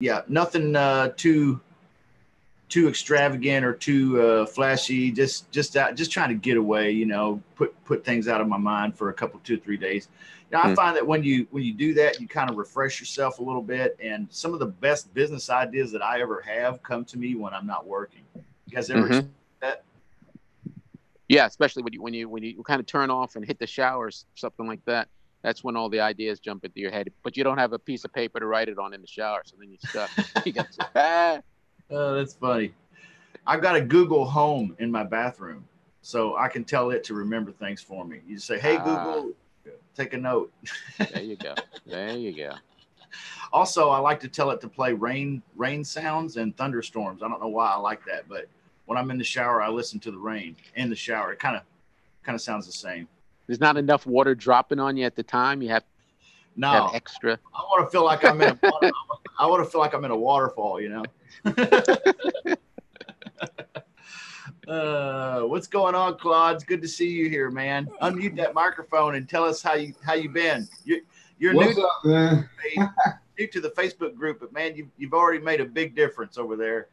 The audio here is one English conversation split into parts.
Yeah, nothing too extravagant or too flashy. Just trying to get away. You know, put things out of my mind for a couple, 2 or 3 days. Now, I find that when you do that, you kind of refresh yourself a little bit, and some of the best business ideas that I ever have come to me when I'm not working. You guys ever experienced that? Yeah, especially when you kind of turn off and hit the showers, something like that. That's when all the ideas jump into your head. But you don't have a piece of paper to write it on in the shower, so then you're stuck. You got to, Oh, that's funny. I've got a Google Home in my bathroom, so I can tell it to remember things for me. You say, "Hey ah, Google, take a note." there you go. There you go. Also, I like to tell it to play rain sounds and thunderstorms. I don't know why I like that, but when I'm in the shower, I listen to the rain in the shower. It kind of sounds the same. There's not enough water dropping on you at the time. You have to have No, extra. I want to feel like I'm in a I want to feel like I'm in a waterfall. You know. What's going on, Claude? It's good to see you here, man. Unmute that microphone and tell us how you been. You're new What's up, man? new to the Facebook group, but man, you've already made a big difference over there.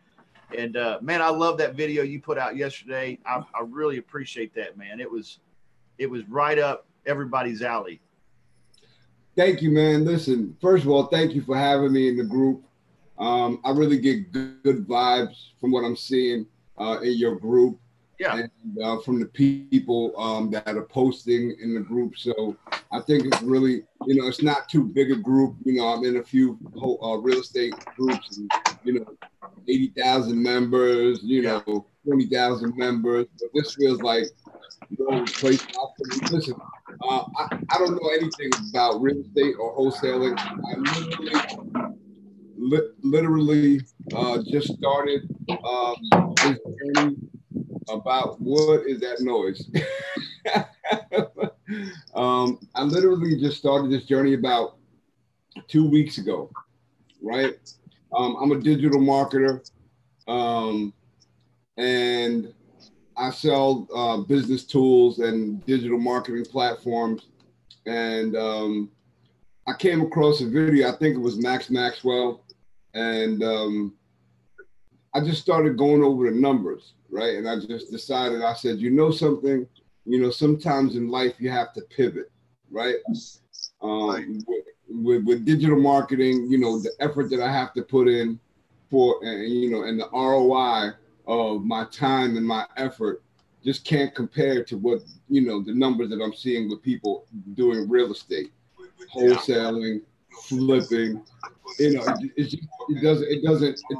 And man, I love that video you put out yesterday. I really appreciate that, man. It was right up everybody's alley. Thank you, man. Listen, first of all, thank you for having me in the group. I really get good vibes from what I'm seeing in your group. Yeah. And from the people that are posting in the group. So I think it's really, it's not too big a group. I'm in a few real estate groups, and, 80,000 members, 20,000 members. But this feels like place. Listen, I don't know anything about real estate or wholesaling. I literally just started this journey about what is that noise. I literally just started this journey about 2 weeks ago, right? I'm a digital marketer, and I sell business tools and digital marketing platforms. And I came across a video, I think it was Max Maxwell, and I just started going over the numbers, right? And I just decided, I said, something, sometimes in life you have to pivot, right? With digital marketing, the effort that I have to put in for, and the ROI of my time and my effort just can't compare to what, the numbers that I'm seeing with people doing real estate, wholesaling, flipping. It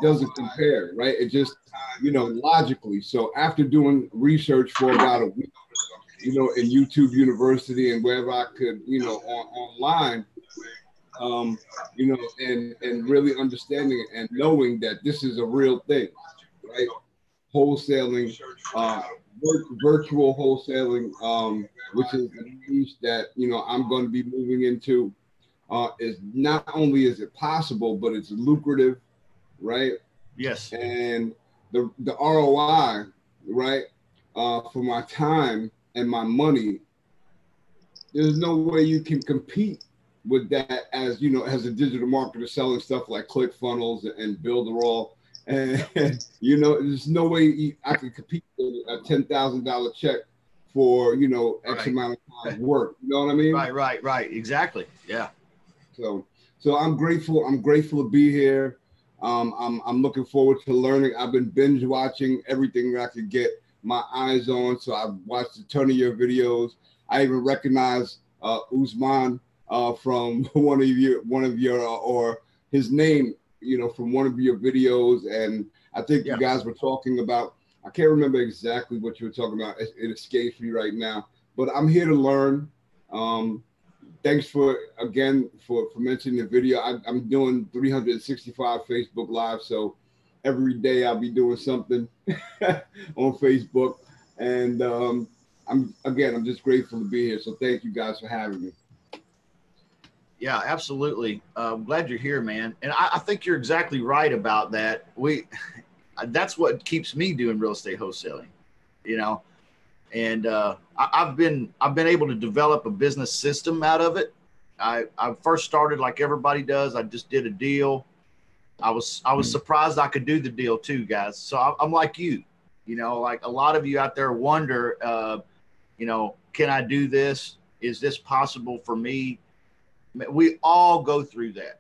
doesn't compare, right? It just, logically. So after doing research for about a week, in YouTube University and wherever I could, online, and really understanding it and knowing that this is a real thing, right? Wholesaling, virtual wholesaling, which is a niche that, I'm going to be moving into. Is not only is it possible, but it's lucrative, right? Yes. And the ROI, right, for my time and my money, there's no way you can compete with that as as a digital marketer selling stuff like ClickFunnels and Builderall, and there's no way I can compete with a $10,000 check for X amount of time work. You know what I mean? Right. Exactly. Yeah. So I'm grateful. I'm grateful to be here. I'm looking forward to learning. I've been binge watching everything that I could get my eyes on. So I've watched a ton of your videos. I even recognize Usman from one of your or his name, from one of your videos. And I think you guys were talking about, I can't remember exactly what you were talking about. It escapes me right now, but I'm here to learn. Thanks for mentioning the video. I'm doing 365 Facebook Live, so every day I'll be doing something on Facebook, and I'm just grateful to be here. So thank you guys for having me. Yeah, absolutely. I'm glad you're here, man. And I think you're exactly right about that. That's what keeps me doing real estate wholesaling, And I've been able to develop a business system out of it. I first started like everybody does. I just did a deal, I was surprised I could do the deal too, guys. So I'm like you, like a lot of you out there wonder, can I do this? Is this possible for me? We all go through that.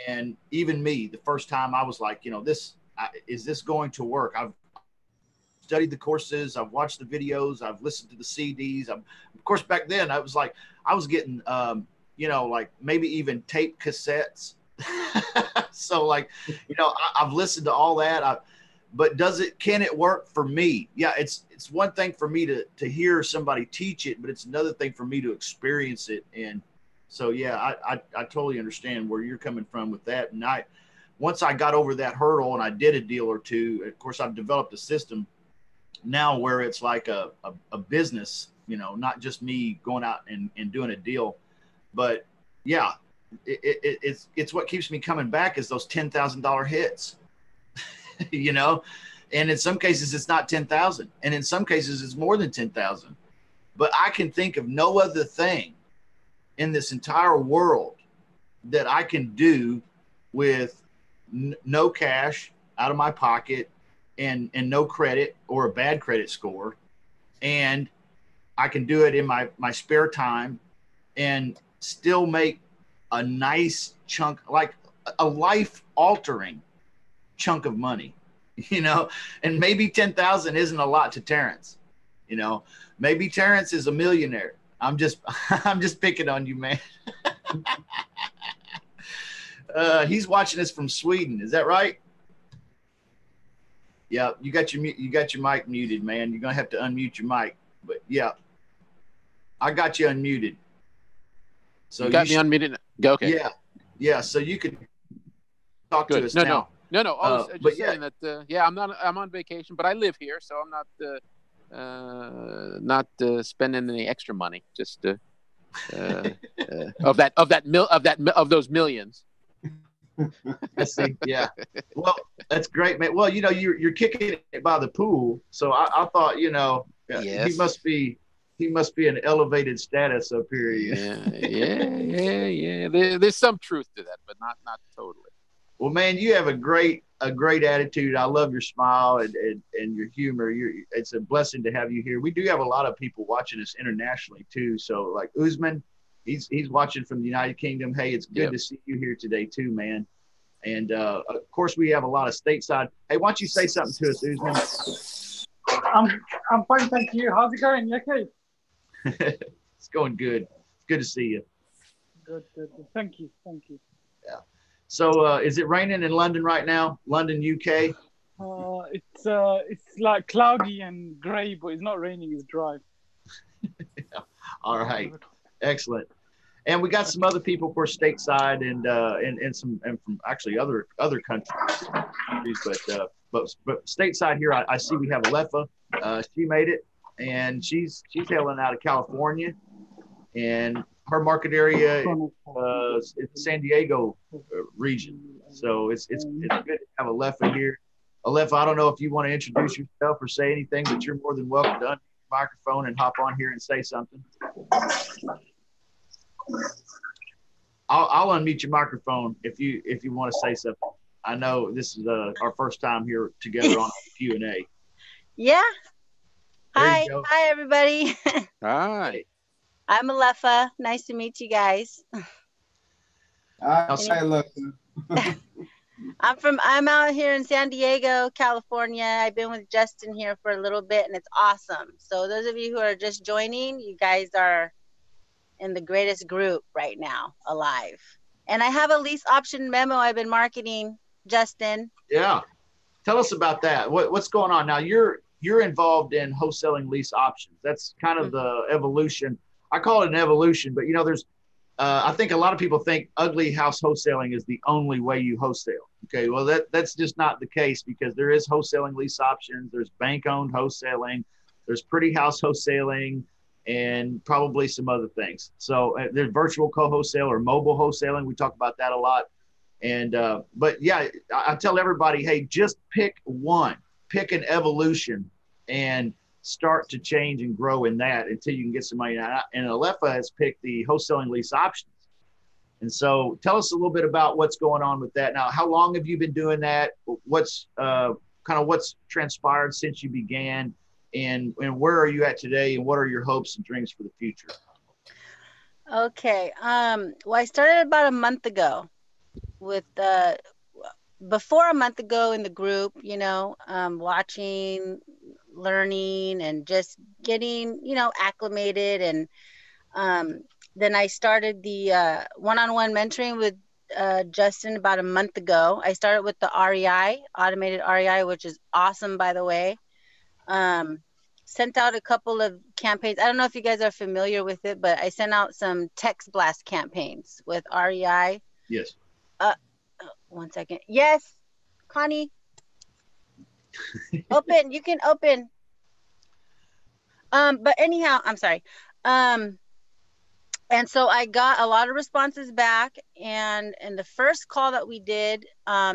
And even me, the first time I was like, is this going to work? I've studied the courses. I've watched the videos. I've listened to the CDs. Of course, back then I was like, I was getting, like maybe even tape cassettes. So like, I've listened to all that. But can it work for me? Yeah, it's one thing for me to hear somebody teach it, but it's another thing for me to experience it. And so, yeah, I totally understand where you're coming from with that. And once I got over that hurdle and I did a deal or two, of course, I've developed a system now where it's like a business, not just me going out and doing a deal. But yeah, it's what keeps me coming back is those $10,000 hits, and in some cases it's not 10,000. And in some cases it's more than 10,000, but I can think of no other thing in this entire world that I can do with no cash out of my pocket and no credit or a bad credit score. And I can do it in my spare time and still make a nice chunk, like a life altering chunk of money, and maybe 10,000 isn't a lot to Terrence, maybe Terrence is a millionaire. I'm just picking on you, man. He's watching us from Sweden. Is that right? Yeah. You got your mic muted, man. You're going to have to unmute your mic, but yeah, I got you unmuted. So you got me unmuted. Go. Okay. Yeah. Yeah. So you could talk to us now. No. I was just saying that, I'm on vacation, but I live here, so I'm not spending any extra money. Just of those millions. I see. Yeah. Well, that's great, man. Well, you're kicking it by the pool, so I thought, yes. He must be an elevated status up here. Yeah. There's some truth to that, but not totally. Well, man, you have a great attitude. I love your smile and your humor. It's a blessing to have you here. We do have a lot of people watching us internationally too. So like Usman, he's watching from the United Kingdom. Hey, it's good to see you here today too, man. And of course, we have a lot of stateside. Hey, why don't you say something to us, Usman? I'm fine, thank you. How's it going? You okay? It's going good. It's good to see you. Good. Thank you. Yeah. So is it raining in London right now? London, UK? It's like cloudy and grey, but it's not raining. It's dry. Yeah. All right. Excellent. And we got some other people, of course, stateside and from actually other countries, but stateside here, I see we have Alefa. She made it, and she's hailing out of California, and her market area is San Diego region. So it's good to have Alefa here. Alefa, I don't know if you want to introduce yourself or say anything, but you're more than welcome to unmute your microphone and hop on here and say something. I'll unmute your microphone if you want to say something. I know this is our first time here together on Q&A. Yeah. Hi, everybody. Hi. I'm Alefa. Nice to meet you guys. Hi, Alefa. I'm out here in San Diego, California. I've been with Justin here for a little bit, and it's awesome. So those of you who are just joining, you guys are in the greatest group right now alive. And I have a lease option memo I've been marketing, Justin. Yeah. Tell us about that. What's going on now? You're involved in wholesaling lease options. That's kind of the evolution. I call it an evolution, but there's I think a lot of people think ugly house wholesaling is the only way you wholesale. Okay, well that's just not the case, because there is wholesaling lease options, there's bank-owned wholesaling, there's pretty house wholesaling, and probably some other things. So there's virtual co-wholesale or mobile wholesaling. We talk about that a lot. And but yeah, I tell everybody, hey, just pick one, pick an evolution, and start to change and grow in that until you can get some money. And Alefa has picked the wholesaling lease options. And so tell us a little bit about what's going on with that. Now, how long have you been doing that? What's what's transpired since you began, and where are you at today, and what are your hopes and dreams for the future? Okay. Well, I started about a month ago with before a month ago in the group, watching, learning, and just getting, acclimated. And then I started the one-on-one mentoring with Justin about a month ago. I started with the REI, automated REI, which is awesome, by the way. Sent out a couple of campaigns. I don't know if you guys are familiar with it, but I sent out some text blast campaigns with REI. Yes. 1 second. Yes, Connie. Open. You can open. But anyhow, I'm sorry. And so I got a lot of responses back, and the first call that we did,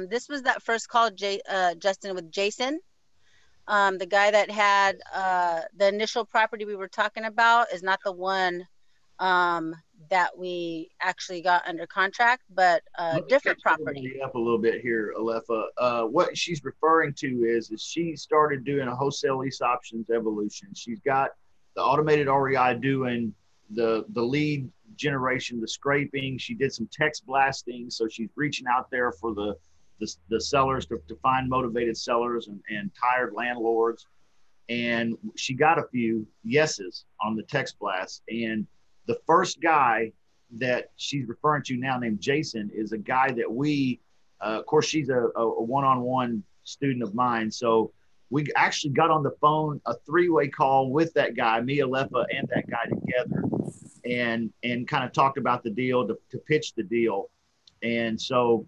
this was that first call, Justin, with Jason. The guy that had the initial property we were talking about is not the one that we actually got under contract, but different property. Up a little bit here, Alepha. What she's referring to is she started doing a wholesale lease options evolution. She's got the automated REI doing the lead generation, the scraping. She did some text blasting, so she's reaching out there for the sellers to find motivated sellers and tired landlords. And she got a few yeses on the text blast. And the first guy that she's referring to now, named Jason, is a guy that we, of course, she's a one-on-one student of mine. So we actually got on the phone, a three-way call with that guy, me, Alepha, and that guy together, and kind of talked about the deal, to pitch the deal. And so,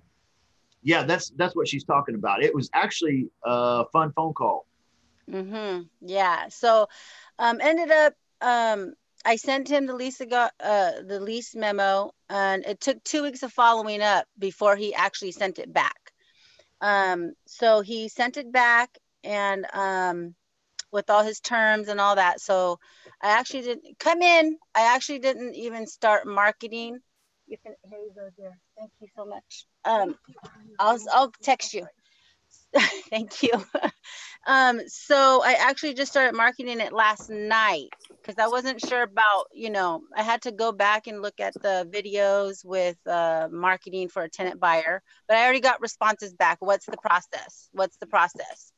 yeah, that's what she's talking about. It was actually a fun phone call. Mm-hmm. Yeah. So ended up, I sent him the lease memo, and it took 2 weeks of following up before he actually sent it back. So he sent it back, and with all his terms and all that. So I actually didn't even start marketing. You can, here you go, dear. Thank you so much. I'll text you. Thank you. So I actually just started marketing it last night because I wasn't sure about, I had to go back and look at the videos with marketing for a tenant buyer, but I already got responses back. What's the process?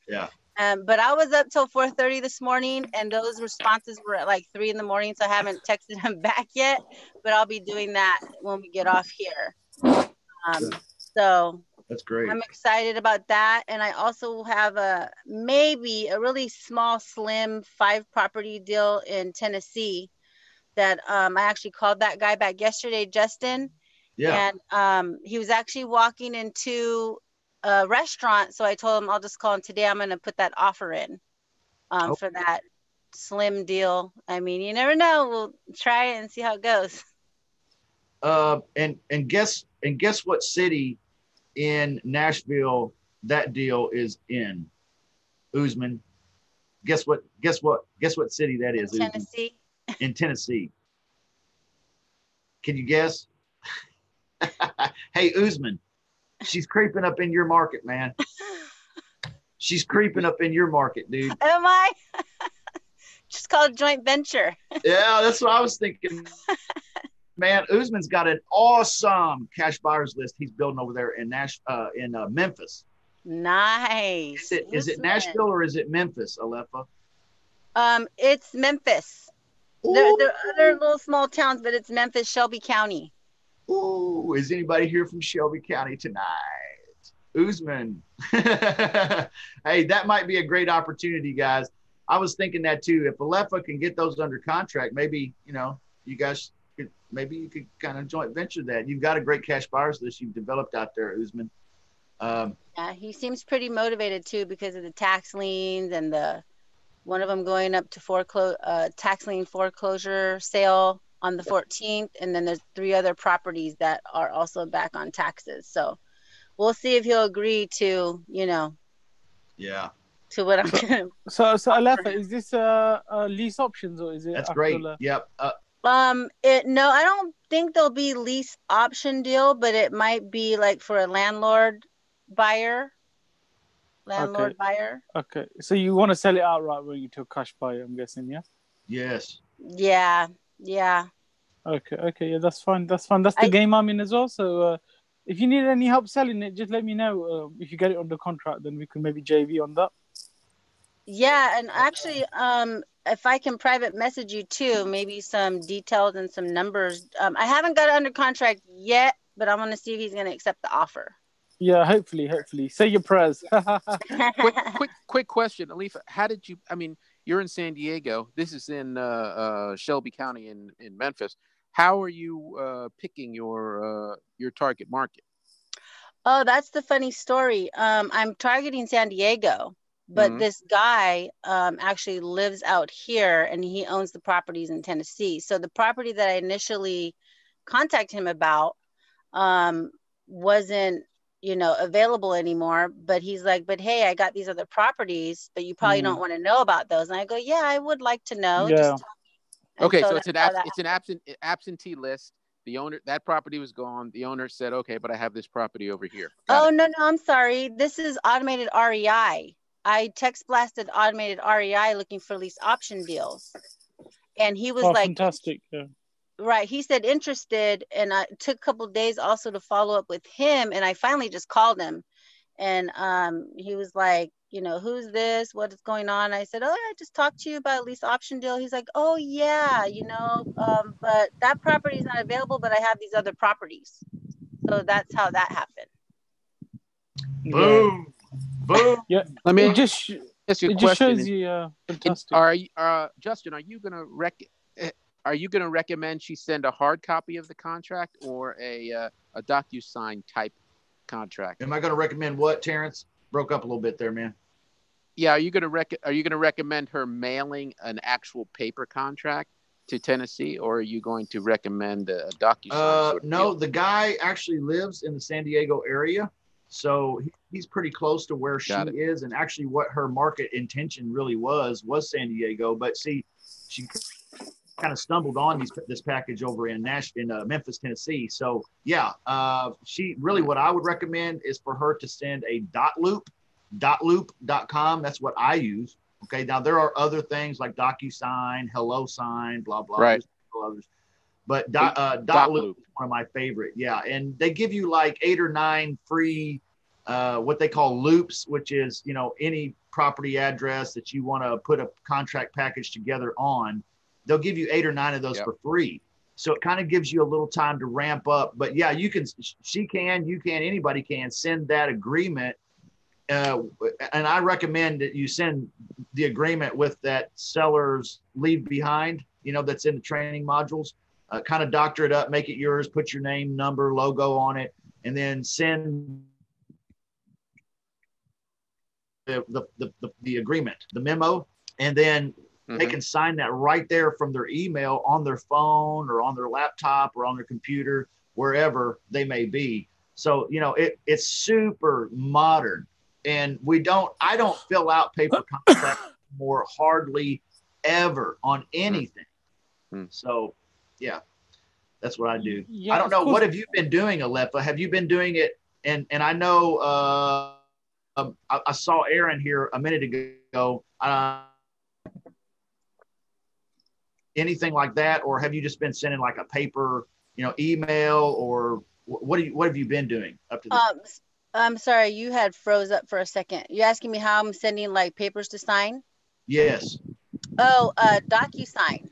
Yeah. But I was up till 4:30 this morning, and those responses were at like 3 a.m, so I haven't texted him back yet, but I'll be doing that when we get off here. So that's great. I'm excited about that. And I also have maybe a really small, slim 5-property deal in Tennessee that I actually called that guy back yesterday, Justin. Yeah. And he was actually walking into a restaurant. So I told him I'll just call him today. I'm going to put that offer in for that slim deal. I mean, you never know. We'll try it and see how it goes. And guess what city in Nashville that deal is in? Usman. Guess what city that is? In Tennessee. In Tennessee. Can you guess? Hey, Usman, she's creeping up in your market, man. She's creeping up in your market, dude. Am I? Just called a joint venture. Yeah, that's what I was thinking. Man, Usman's got an awesome cash buyers list he's building over there in Memphis. Nice. Is it Nashville or is it Memphis, Alepha? It's Memphis. There are other little small towns, but it's Memphis, Shelby County. Ooh, is anybody here from Shelby County tonight? Usman. Hey, that might be a great opportunity, guys. I was thinking that too. If Alepha can get those under contract, maybe, you guys maybe you could kind of joint venture that. You've got a great cash buyers list you've developed out there, Usman. Yeah, he seems pretty motivated too because of the tax liens and one of them going up to tax lien foreclosure sale on the 14th, and then there's 3 other properties that are also back on taxes. So we'll see if he'll agree to, yeah, to what I'm gonna. So Alepha, is this lease options or is it? That's great. Yep. No, I don't think there'll be lease option deal, but it might be like for a buyer, landlord buyer. Okay. So you want to sell it outright when you to a cash buyer, I'm guessing, yeah? Yes. Yeah. Yeah. Okay. Yeah, that's fine. That's fine. That's the game I'm in as well. So if you need any help selling it, just let me know. If you get it under contract, then we can maybe JV on that. Yeah, and actually, if I can private message you too, maybe some details and some numbers. I haven't got it under contract yet, but I'm gonna see if he's gonna accept the offer. Yeah, hopefully. Say your prayers. quick question, Alifa. How did you? I mean, you're in San Diego. This is in Shelby County in Memphis. How are you picking your target market? Oh, that's the funny story. I'm targeting San Diego, but this guy actually lives out here and he owns the properties in Tennessee. So the property that I initially contacted him about wasn't, available anymore. But he's like, but hey, I got these other properties, but you probably don't want to know about those. And I go, yeah, I would like to know. Yeah. Just okay, so it's an absentee list. The owner, that property was gone. The owner said, okay, but I have this property over here. No, I'm sorry. This is automated REI. I text blasted automated REI looking for lease option deals. And he was like, fantastic. Yeah. Right. He said interested. And I took a couple of days also to follow up with him. And I finally just called him. And he was like, who's this? What is going on? I said, oh, I just talked to you about a lease option deal. He's like, oh, yeah, but that property is not available, but I have these other properties. So that's how that happened. Boom. Yeah. Let me just ask you a question. Just shows you fantastic. Justin, are you gonna recommend she send a hard copy of the contract or a DocuSign type contract? Am I going to recommend what, Terrence? Broke up a little bit there, man. Yeah, are you gonna recommend her mailing an actual paper contract to Tennessee, or are you going to recommend a DocuSign? No, the guy actually lives in the San Diego area, so he's pretty close to where she is. And actually, what her market intention really was San Diego. But see, she kind of stumbled on this package over in Memphis, Tennessee. So yeah, what I would recommend is for her to send a dotloop.com. That's what I use. Okay. Now there are other things like DocuSign, HelloSign, blah, blah, right. Others. But dotloop is one of my favorite. Yeah. And they give you like 8 or 9 free, what they call loops, which is, any property address that you want to put a contract package together on. They'll give you 8 or 9 of those for free. So it kind of gives you a little time to ramp up. But yeah, anybody can send that agreement. And I recommend that you send the agreement with that seller's leave behind, that's in the training modules. Kind of doctor it up, make it yours, put your name, number, logo on it, and then send the agreement, the memo, and then they can sign that right there from their email on their phone or on their laptop or on their computer, wherever they may be. So, it's super modern. And I don't fill out paper contracts more hardly ever on anything. So, yeah, that's what I do. Yeah, I don't know. What have you been doing, Alepha? Have you been doing it? And I know I saw Aaron here a minute ago. Anything like that, or have you just been sending like a paper, email, or what have you been doing up to this? I'm sorry, you had froze up for a second. You asking me how I'm sending like papers to sign? Yes. Oh, DocuSign.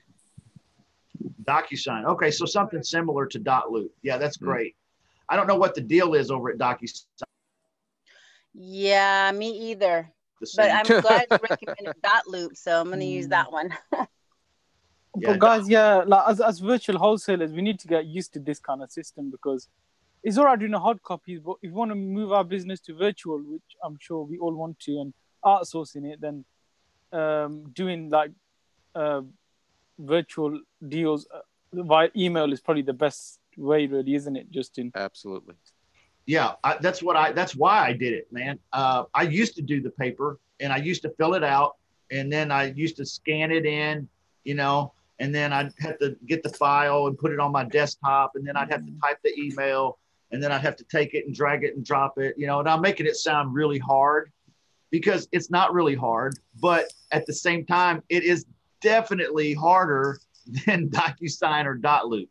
DocuSign. Okay, so something similar to dotloop. Yeah, that's great. I don't know what the deal is over at DocuSign. Yeah, me either. But I'm glad you recommended dotloop, so I'm going to use that one. But guys, like as virtual wholesalers, we need to get used to this kind of system, because it's all right doing a hard copy, but if we want to move our business to virtual, which I'm sure we all want to, and outsourcing it, then doing like virtual deals via email is probably the best way, really, isn't it, Justin? Absolutely. Yeah, that's why I did it, man. I used to do the paper, and I used to fill it out, and then I used to scan it in, and then I'd have to get the file and put it on my desktop, and then I'd have to type the email, and then I'd have to take it and drag it and drop it, you know, and I'm making it sound really hard because it's not really hard, but at the same time, it is definitely harder than DocuSign or .loop.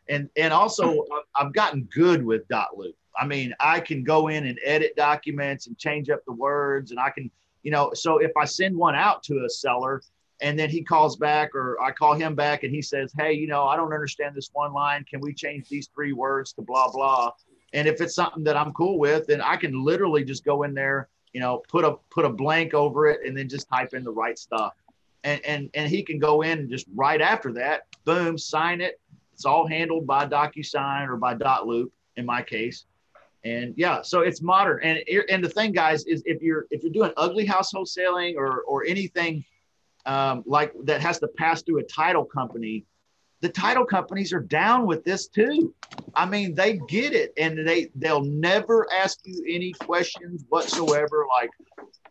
And also I've gotten good with .loop. I mean, I can go in and edit documents and change up the words, and I can, you know, so if I send one out to a seller and then he calls back or I call him back and he says, hey, you know, I don't understand this one line. Can we change these 3 words to blah, blah? And if it's something that I'm cool with, then I can literally just go in there, you know, put a blank over it and then just type in the right stuff. And he can go in and just right after that, boom, sign it. It's all handled by DocuSign or by .loop in my case. And yeah, so it's modern. And the thing, guys, is if you're doing ugly house wholesaling or anything like that has to pass through a title company, the title companies are down with this too. I mean, they get it, and they'll never ask you any questions whatsoever. Like,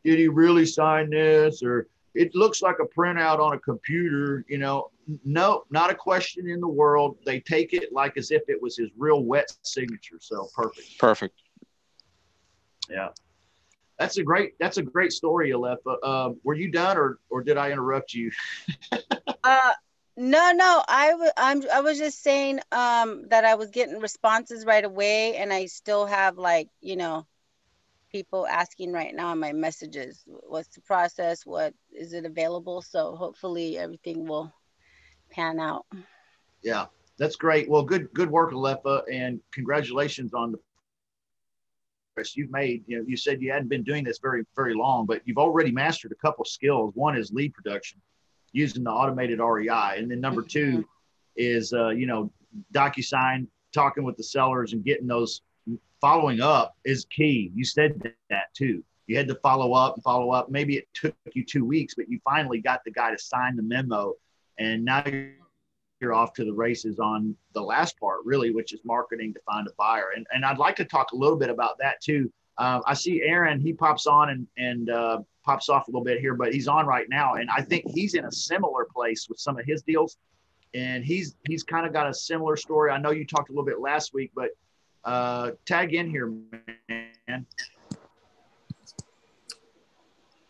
did he really sign this? Or it looks like a printout on a computer, you know. No, not a question in the world. They take it like as if it was his real wet signature. So perfect. Yeah. That's a great story, Alepha. Were you done or did I interrupt you? No. I was just saying that I was getting responses right away, and I still have, like, you know, people asking right now in my messages, what's the process? What is it available? So hopefully everything will pan out. Yeah, that's great. Well, good work, Alepha, and congratulations on the progress you've made. You know, you said you hadn't been doing this very, very long, but you've already mastered a couple of skills. One is lead production using the automated REI. And then number 2 is, you know, DocuSign, talking with the sellers and getting those, following up is key. You said that too. You had to follow up. Maybe it took you 2 weeks, but you finally got the guy to sign the memo. And now you're off to the races on the last part, really, which is marketing to find a buyer. And I'd like to talk a little bit about that too. I see Aaron, he pops on and pops off a little bit here, but he's on right now. And I think he's in a similar place with some of his deals. And he's kind of got a similar story. I know you talked a little bit last week, but tag in here, man.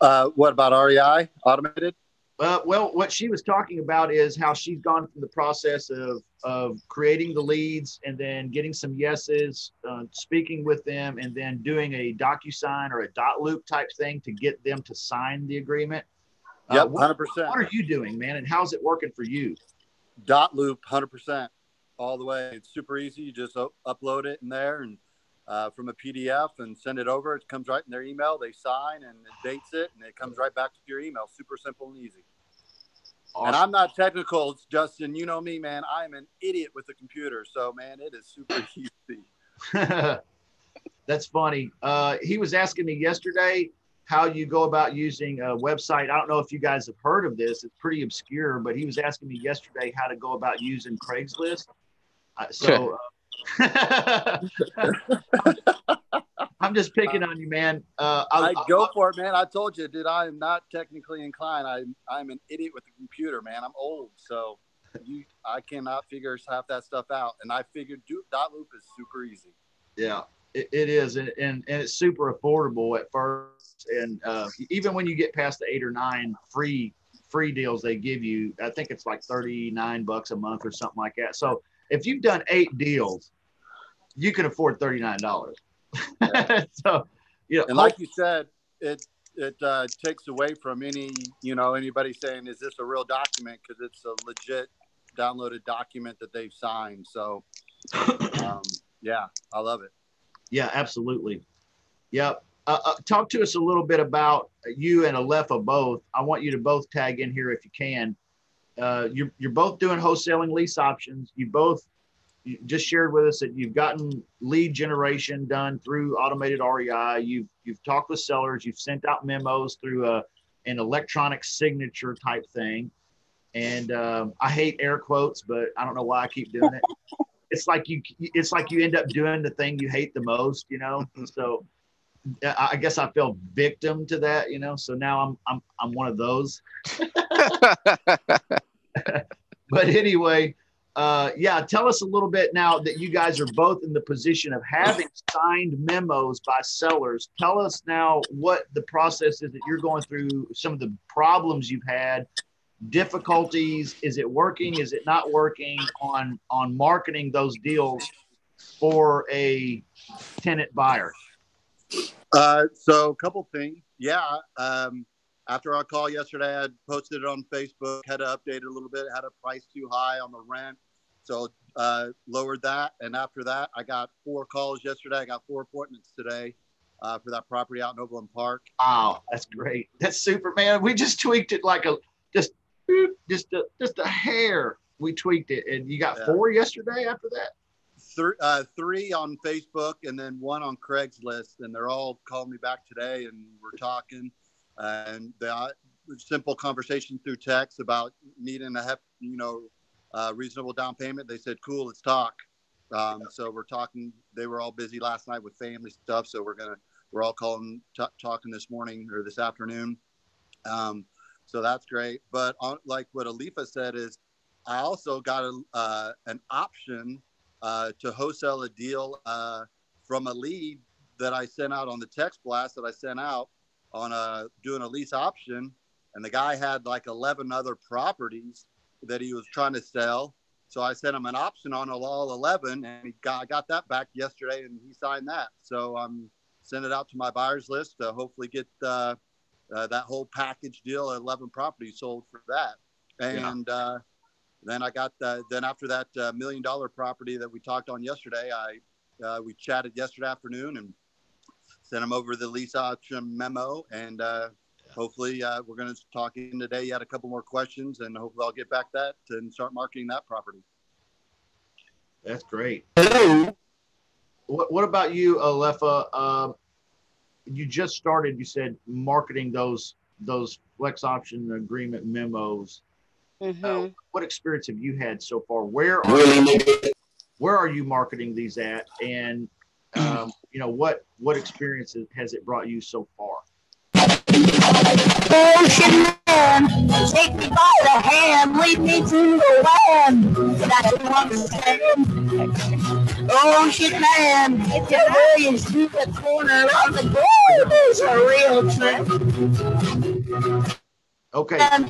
What about REI automated? Well, what she was talking about is how she's gone from the process of creating the leads and then getting some yeses, speaking with them, and then doing a DocuSign or a .loop type thing to get them to sign the agreement. Yep, 100%. What are you doing, man, and how's it working for you? .loop, 100%, all the way. It's super easy. You just upload it in there and from a PDF and send it over. It comes right in their email. They sign and it dates it, and it comes right back to your email. Super simple and easy. Awesome. And I'm not technical, Justin. You know me, man. I'm an idiot with the computer. So, man, it is super easy. That's funny. He was asking me yesterday how you go about using a website. I don't know if you guys have heard of this. It's pretty obscure, but he was asking me yesterday how to go about using Craigslist. I'm just picking on you, man. I go for it, man. I told you, dude, I am not technically inclined. I'm an idiot with the computer, man. I'm old, so I cannot figure half that stuff out. And I figured .loop is super easy. Yeah, it is, and it's super affordable at first. And even when you get past the 8 or 9 free deals they give you, I think it's like $39 a month or something like that. So if you've done 8 deals, you can afford $39. So, you know, and like you said, it takes away from anybody saying, is this a real document? Because it's a legit downloaded document that they've signed. So, yeah, I love it. Yeah, absolutely. Yep. Talk to us a little bit about you and Alepha both. I want you to both tag in here if you can. You're both doing wholesaling lease options. You just shared with us that you've gotten lead generation done through automated REI. You've talked with sellers. You've sent out memos through an electronic signature type thing. And I hate air quotes, but I don't know why I keep doing it. It's like you end up doing the thing you hate the most, you know. So I guess I fell victim to that, you know. So now I'm one of those. But anyway, yeah, tell us a little bit now that you guys are both in the position of having signed memos by sellers. Tell us now what the process is that you're going through, some of the problems you've had, difficulties. Is it working? Is it not working on marketing those deals for a tenant buyer? So a couple things. Yeah. After our call yesterday, I posted it on Facebook, had to update it a little bit, had a price too high on the rent. So lowered that. And after that, I got 4 calls yesterday. I got 4 appointments today for that property out in Overland Park. Wow, that's great. That's super, man. We just tweaked it like just a hair. We tweaked it. And you got 4 yesterday after that? 3 on Facebook and then 1 on Craigslist. And they're all calling me back today and we're talking. And the simple conversation through text about needing a reasonable down payment. They said, cool, let's talk. So we're talking. They were all busy last night with family stuff. So we're all calling, talking this morning or this afternoon. So that's great. But like what Alifa said is, I also got an option to wholesale a deal from a lead that I sent out on the text blast that I sent out on doing a lease option. And the guy had like 11 other properties that he was trying to sell. So I sent him an option on all 11 and I got that back yesterday and he signed that. So I'm sending it out to my buyers list to hopefully get that whole package deal, 11 properties sold for that. And then I got then after that $1 million property that we talked on yesterday, we chatted yesterday afternoon and sent him over the lease option memo. And hopefully we're going to talk in today. You had a couple more questions and hopefully I'll get back that and start marketing that property. That's great. What about you, Alefa? You just started, you said, marketing those flex option agreement memos. Mm-hmm. What experience have you had so far? Where are you marketing these at? And what experiences has it brought you so far? Ocean man, take me by the hand, lead me to the land. That's what I'm saying. Ocean man, if your hurries to the corner of the globe is a real trip. Okay. And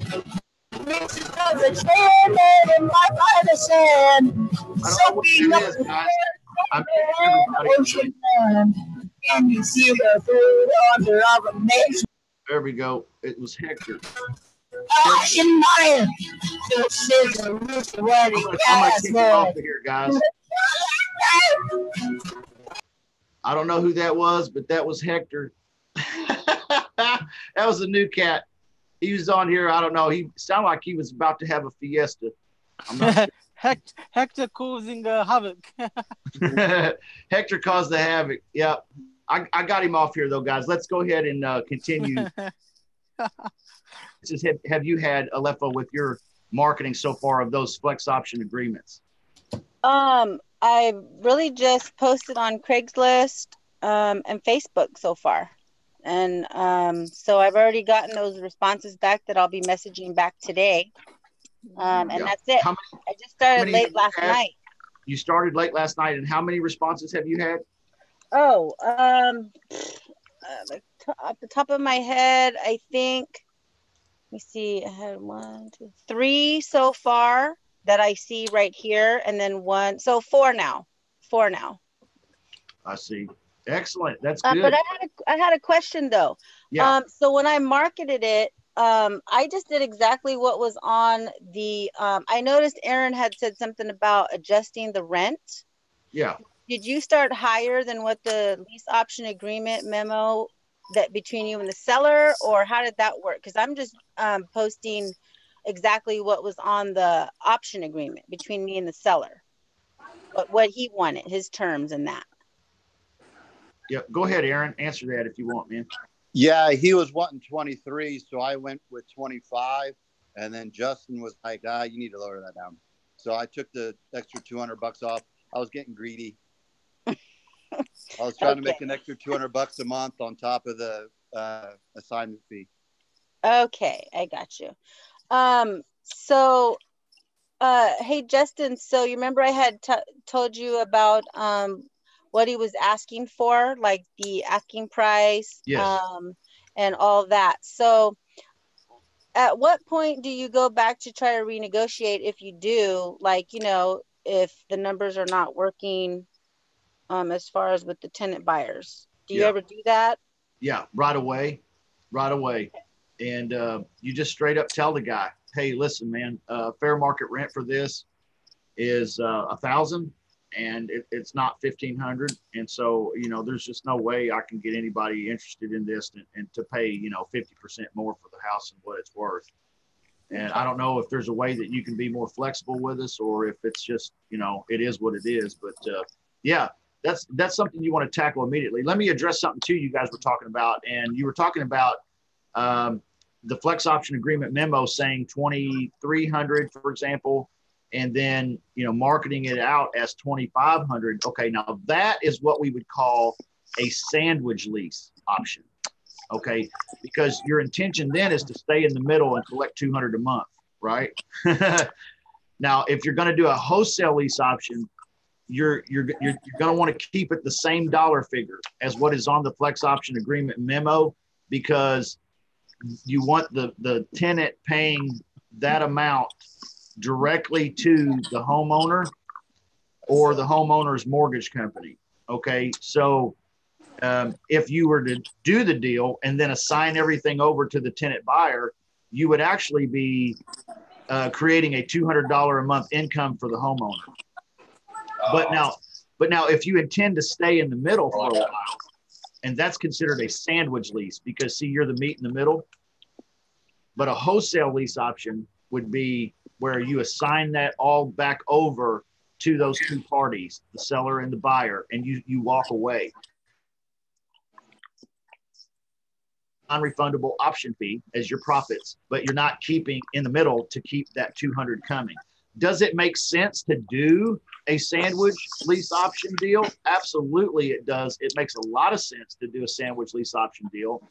this is the chairman in by the sand. Soaking up the ocean man. Can you see the food under of a nation? There we go. It was Hector. Ocean man. This is a rooster wedding. I'm going to kick it off here, guys. I don't know who that was, but that was Hector. That was a new cat. He was on here. I don't know. He sounded like he was about to have a fiesta. I'm not sure. Hector causing havoc. Hector caused the havoc. Yeah. I got him off here, though, guys. Let's go ahead and continue. Just have you had, Alefa, with your marketing so far of those flex option agreements? I really just posted on Craigslist and Facebook so far. And so I've already gotten those responses back that I'll be messaging back today. And that's it. I just started late last night. You started late last night, and how many responses have you had? Oh, off the top of my head, I think, let me see, I had 1, 2, 3 so far that I see right here, and then 1, so 4 now. I see. Excellent. That's good. But I had a question though. Yeah. So when I marketed it, I just did exactly what was on the. I noticed Aaron had said something about adjusting the rent. Yeah. Did you start higher than what the lease option agreement memo that between you and the seller, or how did that work? Because I'm just posting exactly what was on the option agreement between me and the seller, but what he wanted, his terms and that. Yeah, go ahead, Aaron. Answer that if you want, man. Yeah, he was wanting 23, so I went with 25, and then Justin was like, you need to lower that down. So I took the extra $200 off. I was getting greedy. I was trying to make an extra $200 a month on top of the assignment fee. Okay, I got you. So Hey Justin, so you remember I had told you about what he was asking for, like the asking price, Yes. and all that. So at what point do you go back to try to renegotiate if you do, like, you know, if the numbers are not working as far as with the tenant buyers? Do you Yeah. ever do that? Yeah, right away, right away. And you just straight up tell the guy, hey, listen, man, fair market rent for this is 1,000 and it's not 1,500. And so, you know, there's just no way I can get anybody interested in this and to pay, you know, 50% more for the house and what it's worth. And I don't know if there's a way that you can be more flexible with us or if it's just, you know, it is what it is. But yeah, that's something you want to tackle immediately. Let me address something too you guys were talking about. And you were talking about the flex option agreement memo saying 2,300, for example, and then, you know, marketing it out as 2,500. Okay, now that is what we would call a sandwich lease option. Okay, because your intention then is to stay in the middle and collect 200 a month, right? Now, if you're going to do a wholesale lease option, you're going to want to keep it the same dollar figure as what is on the flex option agreement memo, because you want the tenant paying that amount directly to the homeowner or the homeowner's mortgage company. Okay, so if you were to do the deal and then assign everything over to the tenant buyer, you would actually be creating a $200 a month income for the homeowner. But now, if you intend to stay in the middle for a while, and that's considered a sandwich lease because, see, you're the meat in the middle. But a wholesale lease option would be where you assign that all back over to those two parties, the seller and the buyer, and you walk away. Non-refundable option fee as your profits, but you're not keeping in the middle to keep that 200 coming. Does it make sense to do a sandwich lease option deal? Absolutely it does. It makes a lot of sense to do a sandwich lease option deal,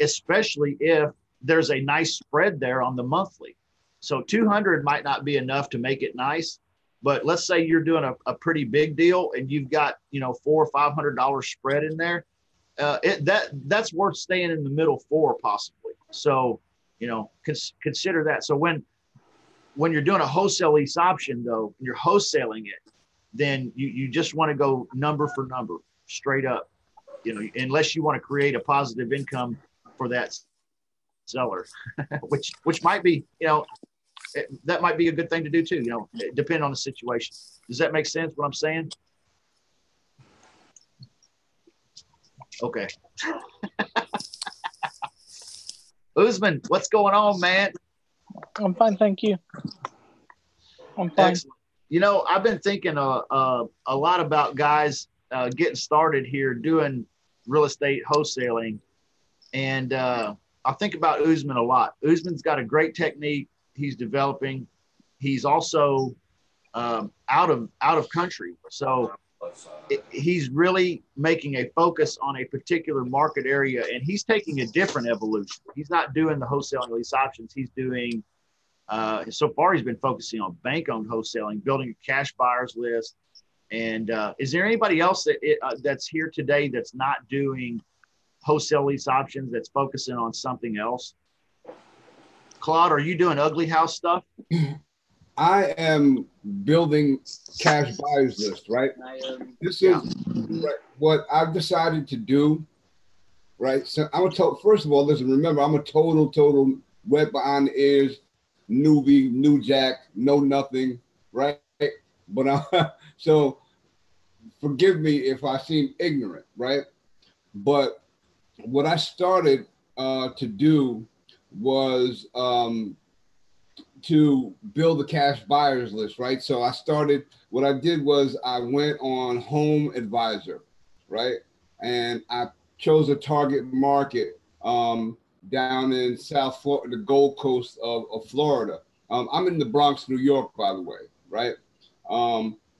especially if there's a nice spread there on the monthly. So 200 might not be enough to make it nice, but let's say you're doing a pretty big deal and you've got, you know, $400 or $500 spread in there. That's worth staying in the middle for possibly. So, you know, consider that. So when you're doing a wholesale lease option though, and you're wholesaling it, then you just want to go number for number straight up, you know, unless you want to create a positive income for that seller, which might be, you know, that might be a good thing to do too, you know, depending on the situation. Does that make sense what I'm saying? Okay. Usman, what's going on, man? I'm fine, thank you. I'm fine. Excellent. You know, I've been thinking a lot about guys getting started here doing real estate wholesaling, and I think about Usman a lot. Usman's got a great technique he's developing. He's also out of country, so he's really making a focus on a particular market area, and he's taking a different evolution. He's not doing the wholesaling lease options. He's doing, so far he's been focusing on bank-owned wholesaling, building a cash buyers list. And is there anybody else that's here today that's not doing wholesale lease options, that's focusing on something else? Claude, are you doing ugly house stuff? I am building cash buyers list, right? This is what I've decided to do, right? So I'm a first of all, listen, remember, I'm a total wet behind the ears, newbie, new jack, know nothing, right? But so forgive me if I seem ignorant, right? But what I started to do was to build a cash buyers list, right? So what I did was I went on Home Advisor, right? And I chose a target market down in South Florida, the Gold Coast of Florida. I'm in the Bronx, New York, by the way, right?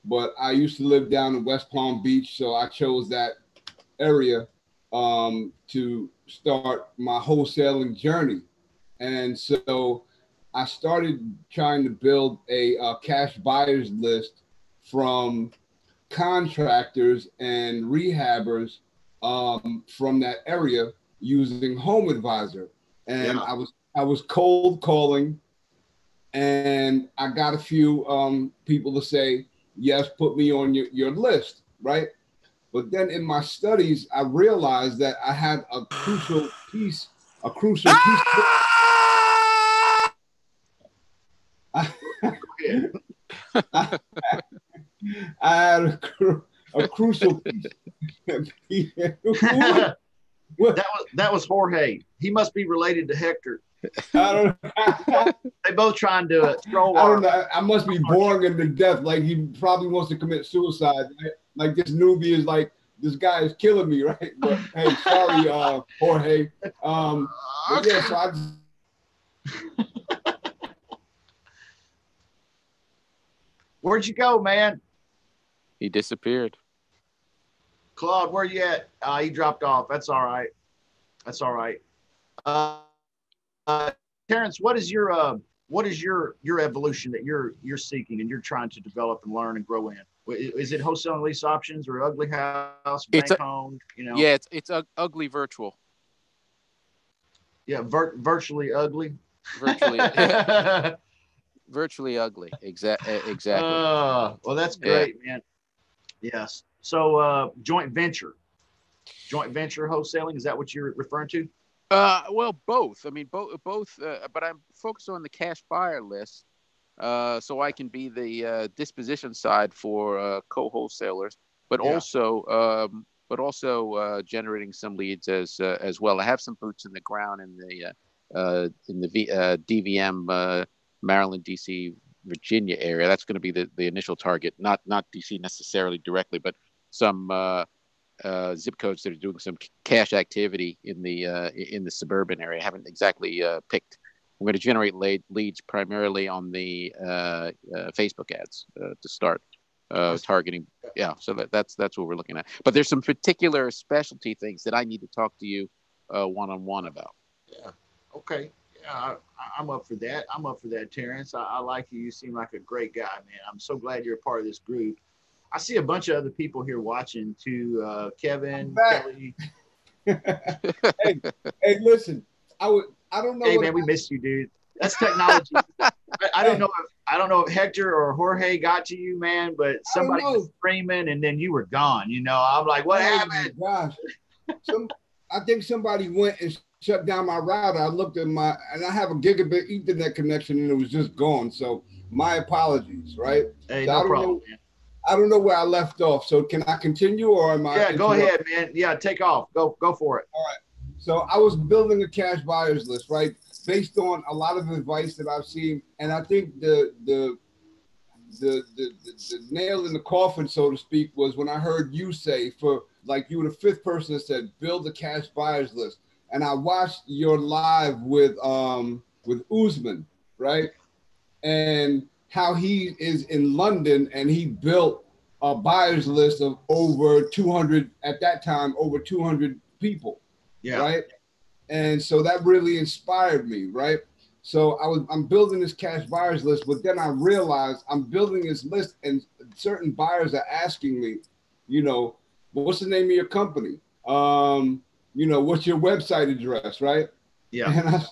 But I used to live down in West Palm Beach, so I chose that area to start my wholesaling journey. And so I started trying to build a cash buyers list from contractors and rehabbers from that area using Home Advisor. And I was cold calling, and I got a few people to say, yes, put me on your list, right? But then in my studies, I realized that I had a crucial piece. I had a crucial piece. That was Jorge. He must be related to Hector. I don't know. They both trying to troll. I don't know. I must be boring him to death. Like he probably wants to commit suicide. Right? Like this newbie is like, this guy is killing me, right? But hey, sorry, Jorge. But yeah, so I just... Where'd you go, man? He disappeared. Claude, where you at? He dropped off. That's all right. That's all right. Terrence, what is your evolution that you're seeking and you're trying to develop and learn and grow in? Is it wholesale and lease options or ugly house, bank owned? You know? Yeah, it's ugly virtual. Yeah, virtually ugly. Virtually. Virtually ugly. Exactly. Well, that's great, man. Yes. So joint venture wholesaling, is that what you're referring to? Well, both. I mean, both. But I'm focused on the cash buyer list, so I can be the disposition side for co-wholesalers, but also generating some leads as well. I have some boots in the ground in the DVM, Maryland, DC, Virginia area. That's going to be the initial target. Not DC necessarily directly, but some zip codes that are doing some cash activity in the suburban area. I haven't exactly picked. I'm going to generate leads primarily on the Facebook ads to start targeting. Yeah, so that's what we're looking at. But there's some particular specialty things that I need to talk to you one-on-one about. Yeah. Okay. Yeah, I'm up for that. I'm up for that, Terrence. I like you. You seem like a great guy, man. I'm so glad you're a part of this group. I see a bunch of other people here watching too. Kevin, Kelly. hey, listen. I don't know. Hey, man, we missed you, dude. That's technology. I don't know if Hector or Jorge got to you, man, but somebody was screaming and then you were gone. You know, I'm like, what happened? Gosh, I think somebody went and shut down my router. I looked at and I have a gigabit Ethernet connection and it was just gone. So my apologies, right? Hey, so no problem, man. I don't know where I left off. So can I continue or am I? Yeah, go ahead, man. Yeah, take off. Go for it. All right. So I was building a cash buyers list, right? Based on a lot of advice that I've seen. And I think the nail in the coffin, so to speak, was when I heard you say, you were the fifth person that said, build a cash buyers list. And I watched your live with Usman, right? And how he is in London and he built a buyers list of over 200, at that time, over 200 people. Yeah. Right. And so that really inspired me. Right. So I'm building this cash buyers list, but then I realized I'm building this list and certain buyers are asking me, you know, what's the name of your company? You know, what's your website address? Right. Yeah.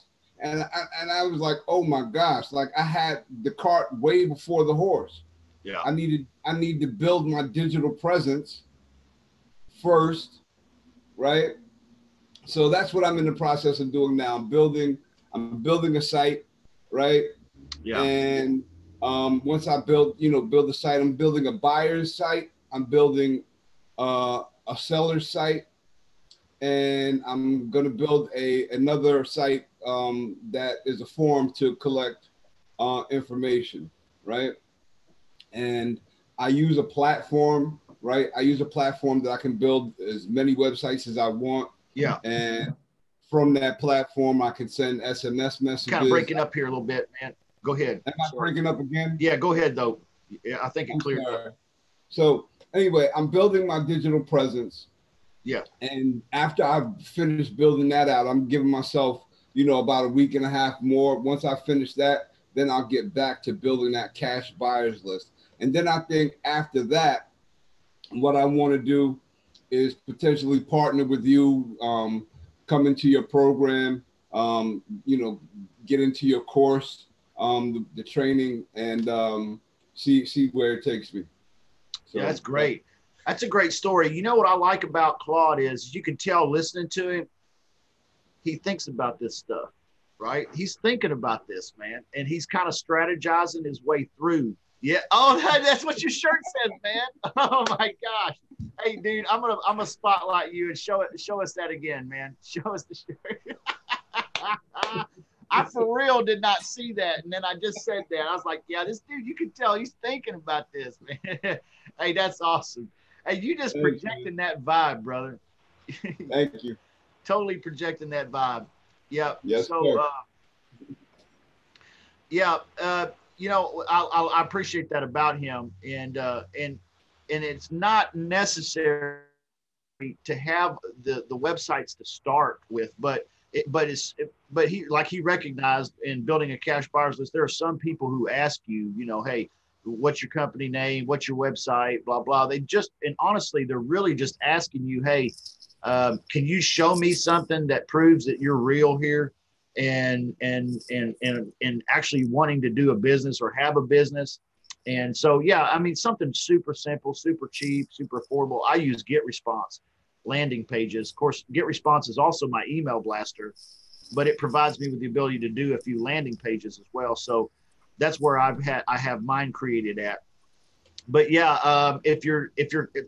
And I was like, oh my gosh, like I had the cart way before the horse. Yeah. I need to build my digital presence first. Right. So that's what I'm in the process of doing now. I'm building a site, right? Yeah. And once I build the site, I'm building a buyer's site. I'm building a seller's site, and I'm going to build another site that is a forum to collect information, right? And I use a platform, right? I use a platform that I can build as many websites as I want. Yeah. And from that platform, I can send SMS messages. Kind of breaking up here a little bit, man. Go ahead. Am I breaking up again? Yeah, go ahead, though. Yeah, I think it cleared up. So anyway, I'm building my digital presence. Yeah. And after I've finished building that out, I'm giving myself, about a week and a half more. Once I finish that, then I'll get back to building that cash buyers list. And then I think after that, what I want to do is potentially partner with you, come into your program, you know, get into your course, the training, and see where it takes me. So, yeah, that's great. That's a great story. You know what I like about Claude is you can tell listening to him, he thinks about this stuff, right? He's thinking about this, man, and he's kind of strategizing his way through. Yeah. Oh, that's what your shirt says, man. Oh my gosh. Hey, dude, I'm gonna spotlight you and show us that again, man. Show us the shirt. I for real did not see that, and then I just said that. I was like, yeah, this dude, you can tell he's thinking about this, man. Hey, that's awesome. Hey, you just projecting that vibe, brother. Thank you. Totally projecting that vibe. Yeah. Yes, so, yeah. You know, I appreciate that about him, and it's not necessary to have the websites to start with, but he recognized in building a cash buyers list, there are some people who ask you, you know, hey, what's your company name? What's your website? Blah, blah. And honestly, they're really just asking you, hey, can you show me something that proves that you're real here and actually wanting to do a business or have a business. And so, yeah, I mean, something super simple, super cheap, super affordable. I use GetResponse landing pages. Of course, GetResponse is also my email blaster, but it provides me with the ability to do a few landing pages as well. So that's where I have mine created at. But yeah, if you're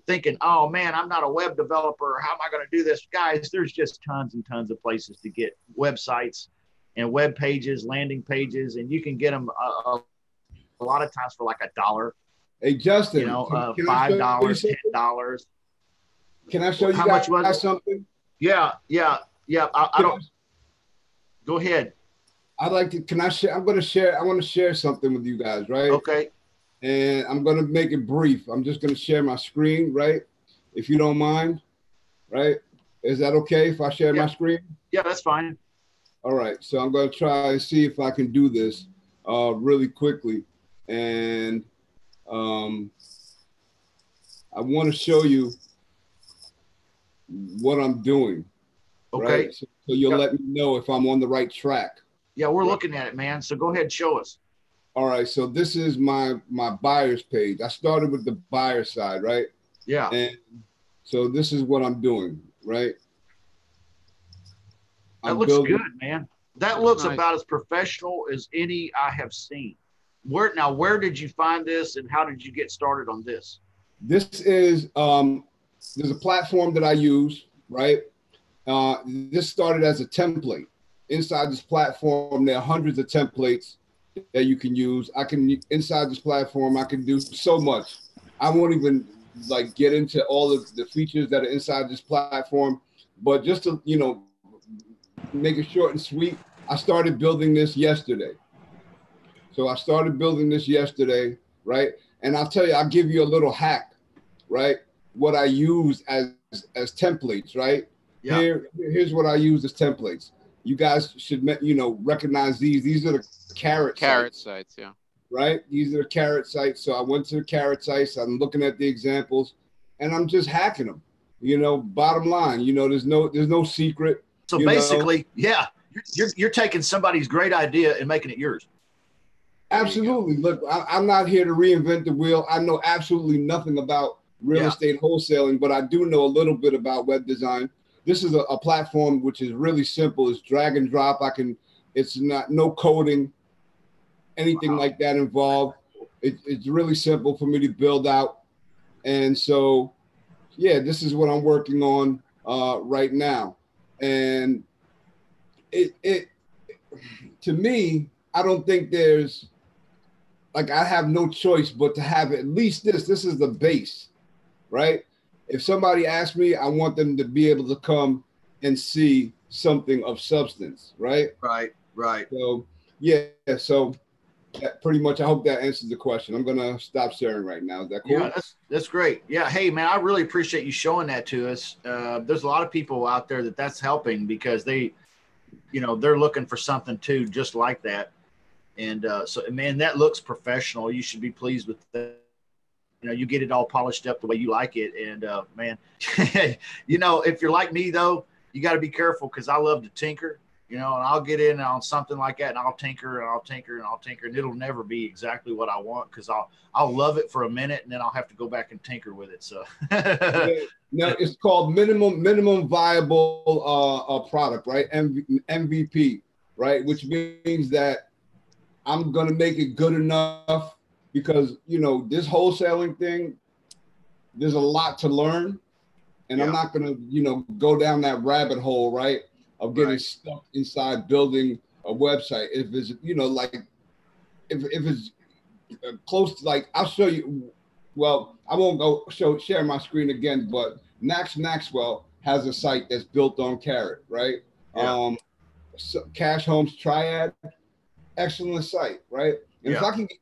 thinking, oh man, I'm not a web developer, how am I going to do this? Guys, there's just tons and tons of places to get websites and web pages, landing pages, and you can get them a lot of times for like $1. Hey, Justin, you know, $5, $10. Can I show you how guys much was it? Something? Yeah. I don't. Go ahead. I'd like to. Can I share? I want to share something with you guys, right? Okay. And I'm going to make it brief. I'm just going to share my screen, right? If you don't mind, right? Is that okay if I share my screen? Yeah, that's fine. All right. So I'm going to try and see if I can do this really quickly. And I want to show you what I'm doing. Okay. Right? So you'll let me know if I'm on the right track. Yeah, we're looking at it, man. So go ahead and show us. All right, so this is my buyer's page. I started with the buyer side, right? Yeah. And so this is what I'm doing, right? That looks good, man. That looks about as professional as any I have seen. Where did you find this, and how did you get started on this? This is there's a platform that I use, right? This started as a template. Inside this platform, there are hundreds of templates that you can use. Inside this platform, I can do so much. I won't even like get into all of the features that are inside this platform, but just to, you know, make it short and sweet, I started building this yesterday. So I started building this yesterday, right? And I'll tell you, I'll give you a little hack, right? What I use as templates, right? Yeah. Here's what I use as templates. You guys should, you know, recognize these. These are the carrot sites, yeah. Right? These are the carrot sites. So I went to the carrot sites. I'm looking at the examples, and I'm just hacking them. You know, bottom line, you know, there's no secret. So basically, yeah, you're taking somebody's great idea and making it yours. Absolutely. Look, I'm not here to reinvent the wheel. I know absolutely nothing about real estate wholesaling, but I do know a little bit about web design. This is a platform which is really simple. It's drag and drop. It's no coding, anything like that involved. It's really simple for me to build out. And so, yeah, this is what I'm working on right now. And it to me, I don't think there's, like, I have no choice but to have at least this. This is the base, right? If somebody asks me, I want them to be able to come and see something of substance, right? Right. So, yeah, so that pretty much, I hope that answers the question. I'm going to stop sharing right now. Is that cool? Yeah, that's great. Yeah. Hey, man, I really appreciate you showing that to us. There's a lot of people out there that's helping because they, you know, they're looking for something too, just like that. And so, man, that looks professional. You should be pleased with that. You know, you get it all polished up the way you like it. And man, you know, if you're like me though, you got to be careful, because I love to tinker, you know, and I'll get in on something like that, and I'll tinker and I'll tinker and I'll tinker, and it'll never be exactly what I want, because I'll love it for a minute and then I'll have to go back and tinker with it. So no, it's called minimum viable product, right? MVP, right? Which means that I'm gonna make it good enough, because you know this wholesaling thing, there's a lot to learn, and I'm not gonna, you know, go down that rabbit hole, right, of getting stuck inside building a website. If it's, you know, like if it's close to, like, I'll show you. Well, I won't go share my screen again, but Maxwell has a site that's built on Carrot, right? Yeah. So Cash Homes Triad, excellent site, right? And if Yeah. I can get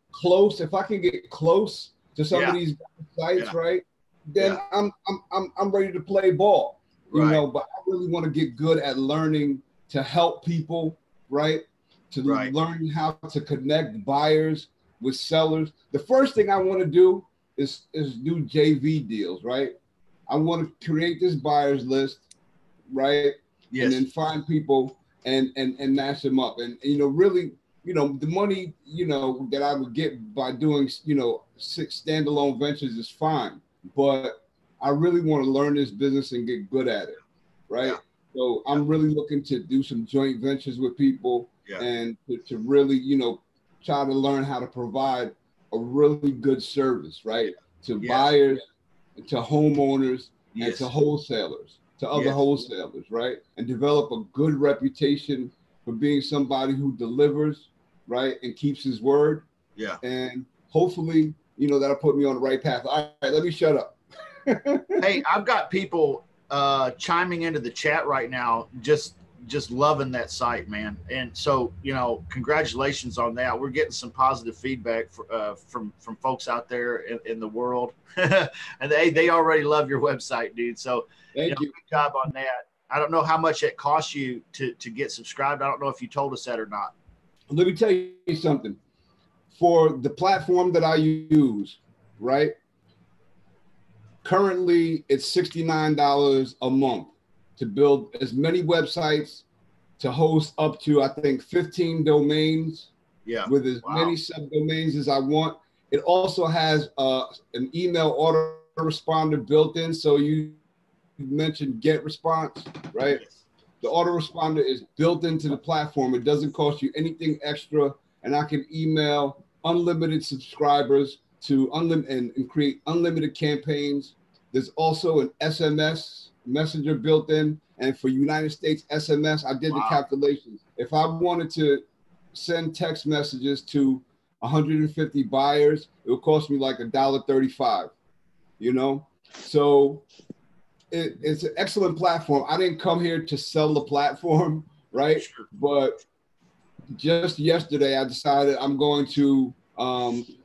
close to some of these sites, right, then I'm ready to play ball, you know. But I really want to get good at learning to help people, right? To learn how to connect buyers with sellers. The first thing I want to do is do JV deals, right? I want to create this buyers list, right? Yes. And then find people and match them up. And you know, really, you know, the money, you know, that I would get by doing, you know, 6 standalone ventures is fine, but I really want to learn this business and get good at it, right? Yeah. So I'm really looking to do some joint ventures with people, and to really, you know, try to learn how to provide a really good service, right, to buyers, to homeowners, and to wholesalers, to other wholesalers, right, and develop a good reputation for being somebody who delivers, right, and keeps his word. Yeah. And hopefully, you know, that'll put me on the right path. All right, let me shut up. Hey, I've got people chiming into the chat right now, just loving that site, man. And so, you know, congratulations on that. We're getting some positive feedback from folks out there in the world, and they already love your website, dude. So Thank you. Good job on that. I don't know how much it costs you to get subscribed. I don't know if you told us that or not. Let me tell you something. For the platform that I use, right, currently it's $69 a month to build as many websites, to host up to, I think, 15 domains, with as many subdomains as I want. It also has an email autoresponder built in. So you mentioned GetResponse, right? Yes. The autoresponder is built into the platform. It doesn't cost you anything extra, and I can email unlimited subscribers to and create unlimited campaigns. There's also an SMS messenger built in, and for United States SMS, I did the calculations. If I wanted to send text messages to 150 buyers, it would cost me like $1.35, you know? So it's an excellent platform. I didn't come here to sell the platform, right? Sure. But just yesterday, I decided I'm going to,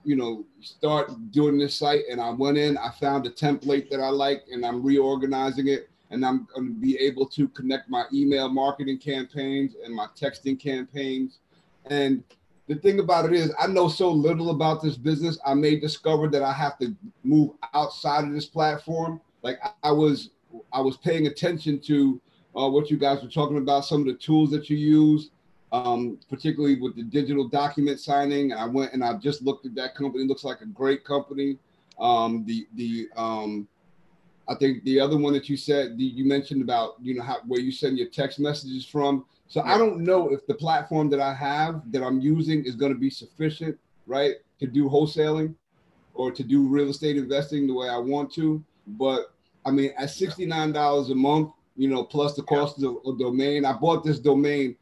you know, start doing this site. And I went in, I found a template that I like, and I'm reorganizing it. And I'm going to be able to connect my email marketing campaigns and my texting campaigns. And the thing about it is, I know so little about this business. I may discover that I have to move outside of this platform. Like I was paying attention to what you guys were talking about, some of the tools that you use, particularly with the digital document signing. And I went and I just looked at that company. It looks like a great company. I think the other one that you said, you mentioned about, you know, where you send your text messages from. So I don't know if the platform that I have that I'm using is going to be sufficient, right, to do wholesaling or to do real estate investing the way I want to. But I mean, at $69 a month, you know, plus the cost of a domain, I bought this domain,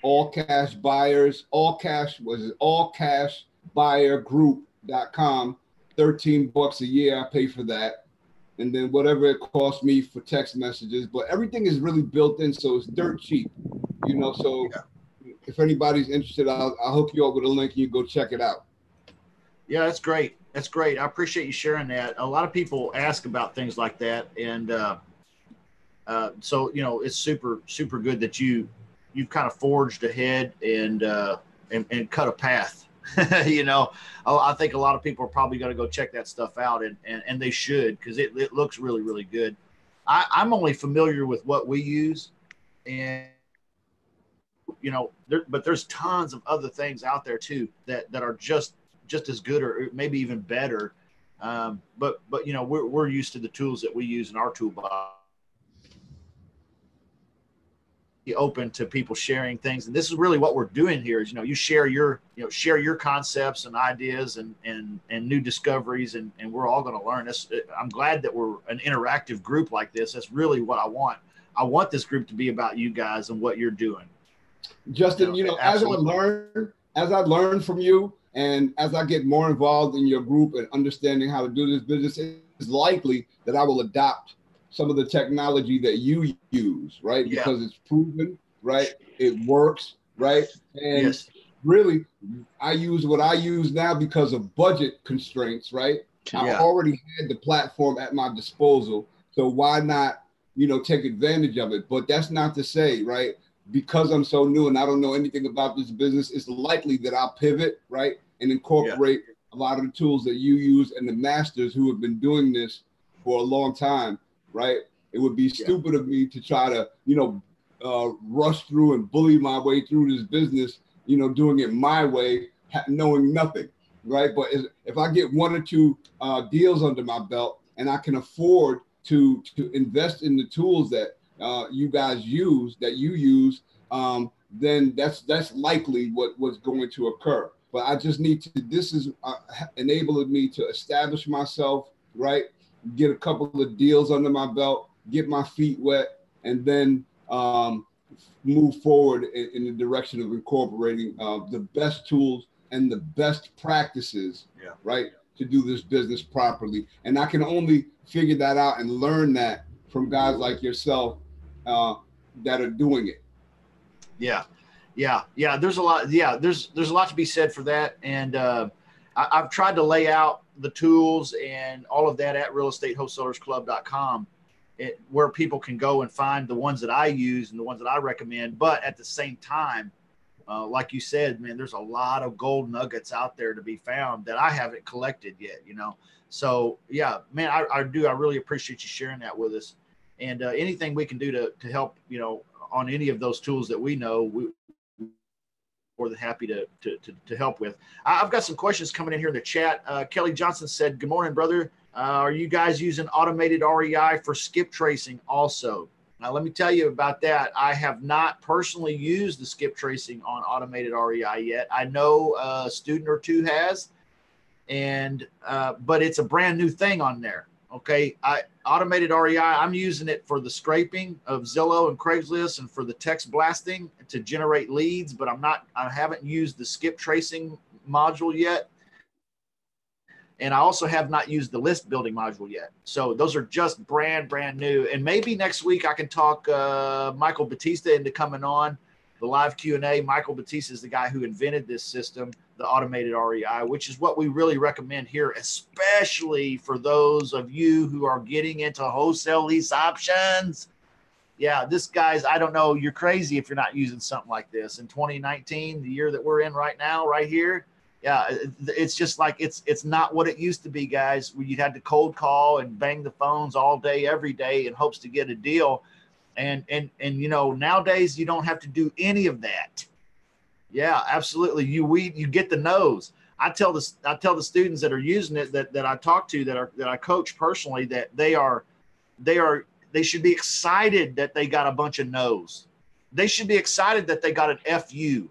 allcashbuyergroup.com, $13 a year. I pay for that. And then whatever it costs me for text messages, but everything is really built in, so it's dirt cheap, you know. So if anybody's interested, I'll hook you up with a link and you go check it out. Yeah, that's great. That's great. I appreciate you sharing that. A lot of people ask about things like that, and so you know, it's super good that you've kind of forged ahead and and cut a path. You know, I think a lot of people are probably going to go check that stuff out, and they should, because it looks really, really good. I'm only familiar with what we use, and you know, but there's tons of other things out there too that are just as good or maybe even better. But you know, we're used to the tools that we use in our toolbox. Open to people sharing things, and this is really what we're doing here is, you know, you share your concepts and ideas and new discoveries, and we're all going to learn this. I'm glad that we're an interactive group like this. That's really what I want this group to be about you guys and what you're doing. Justin, you know, as I learn from you, and as I get more involved in your group and understanding how to do this business, it's likely that I will adopt some of the technology that you use, right? Yeah. Because it's proven, right? It works, right? And yes. Really, I use what I use now because of budget constraints, right? Yeah. I already had the platform at my disposal, so why not, you know, take advantage of it? But that's not to say, right, because I'm so new and I don't know anything about this business, it's likely that I'll pivot, right, and incorporate a lot of the tools that you use and the masters who have been doing this for a long time. Right, it would be stupid of me to try to, you know, rush through and bully my way through this business, you know, doing it my way, knowing nothing, right? But if I get one or two deals under my belt and I can afford to invest in the tools that you guys use, that you use, then that's likely what's going to occur. But I just need to. This is enabling me to establish myself, right? Get a couple of deals under my belt, get my feet wet, and then move forward in the direction of incorporating the best tools and the best practices, right, to do this business properly. And I can only figure that out and learn that from guys like yourself that are doing it. Yeah. There's a lot. Yeah, there's a lot to be said for that, and I've tried to lay out the tools and all of that at realestatewholesalersclub.com, where people can go and find the ones that I use and the ones that I recommend. But at the same time, like you said, man, there's a lot of gold nuggets out there to be found that I haven't collected yet, you know? So yeah, man, I really appreciate you sharing that with us, and anything we can do to help, you know, on any of those tools that we know, we're more than happy to help with. I've got some questions coming in here in the chat. Kelly Johnson said, "Good morning, brother. Are you guys using automated REI for skip tracing also?" Now, let me tell you about that. I have not personally used the skip tracing on automated REI yet. I know a student or two has, and but it's a brand new thing on there. Okay, automated REI, I'm using it for the scraping of Zillow and Craigslist and for the text blasting to generate leads, but I haven't used the skip tracing module yet. And I also have not used the list building module yet. So those are just brand new. And maybe next week I can talk Michael Batista into coming on the live Q&A. Michael Batista is the guy who invented this system, the automated REI, which is what we really recommend here, especially for those of you who are getting into wholesale lease options. Yeah, this guy's, I don't know, you're crazy if you're not using something like this. In 2019, the year that we're in right now, right here, yeah, it's just like it's not what it used to be, guys, where you'd had to cold call and bang the phones all day, every day in hopes to get a deal. And you know, nowadays you don't have to do any of that. Yeah, absolutely. You get the no's. I tell the students that are using it that I talk to that I coach personally that they should be excited that they got a bunch of no's. They should be excited that they got an FU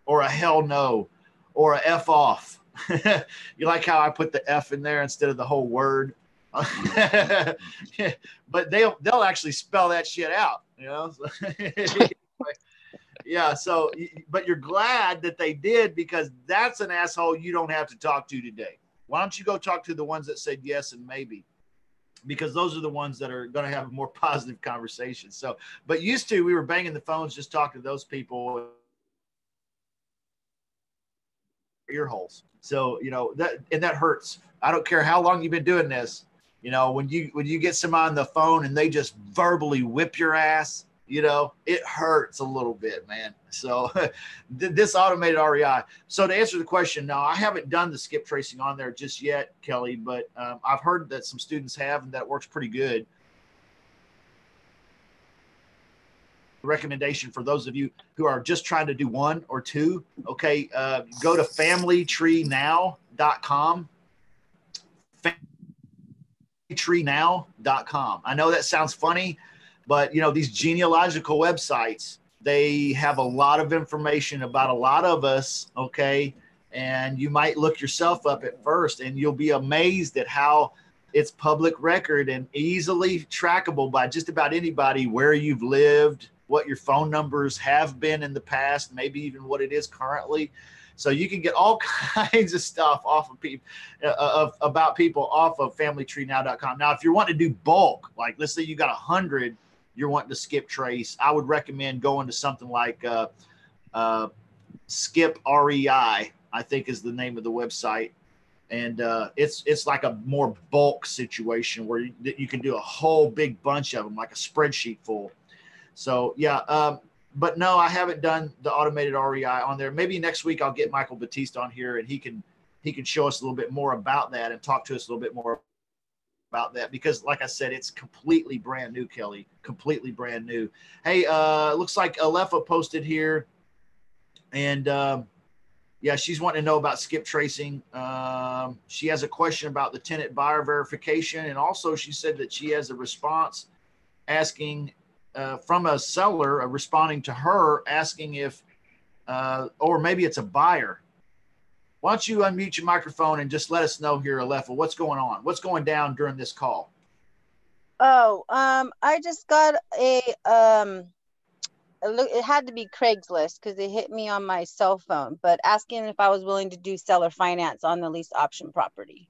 or a hell no or a F off. You like how I put the F in there instead of the whole word? But they'll actually spell that shit out, you know? Yeah. So, but you're glad that they did, because that's an asshole you don't have to talk to today. Why don't you go talk to the ones that said yes and maybe? Because those are the ones that are going to have a more positive conversation. So, but used to, we were banging the phones, just talking to those people. Ear holes. So, you know, that hurts. I don't care how long you've been doing this. You know, when you get someone on the phone and they just verbally whip your ass, you know, it hurts a little bit, man. So this automated REI. So to answer the question, no, I haven't done the skip tracing on there just yet, Kelly, but I've heard that some students have, and that works pretty good. Recommendation for those of you who are just trying to do one or two, okay, go to familytreenow.com. familytreenow.com. I know that sounds funny, but you know, these genealogical websites, they have a lot of information about a lot of us, okay? And you might look yourself up at first and you'll be amazed at how it's public record and easily trackable by just about anybody, where you've lived, what your phone numbers have been in the past, maybe even what it is currently. So you can get all kinds of stuff off of people, about people off of familytreenow.com. Now, if you're wanting to do bulk, like let's say you got 100, you're wanting to skip trace, I would recommend going to something like Skip REI, I think is the name of the website. And it's like a more bulk situation where you can do a whole big bunch of them, like a spreadsheet full. So yeah, but no, I haven't done the automated REI on there. Maybe next week I'll get Michael Batiste on here and he can show us a little bit more about that and talk to us a little bit more about that, because like I said, it's completely brand new, Kelly, completely brand new. Hey, looks like Alefa posted here, and yeah, she's wanting to know about skip tracing. She has a question about the tenant buyer verification, and also she said that she has a response asking from a seller responding to her asking if, or maybe it's a buyer. Why don't you unmute your microphone and just let us know here, Alefa, what's going on? What's going down during this call? Oh, I just got it had to be Craigslist because it hit me on my cell phone, but asking if I was willing to do seller finance on the lease option property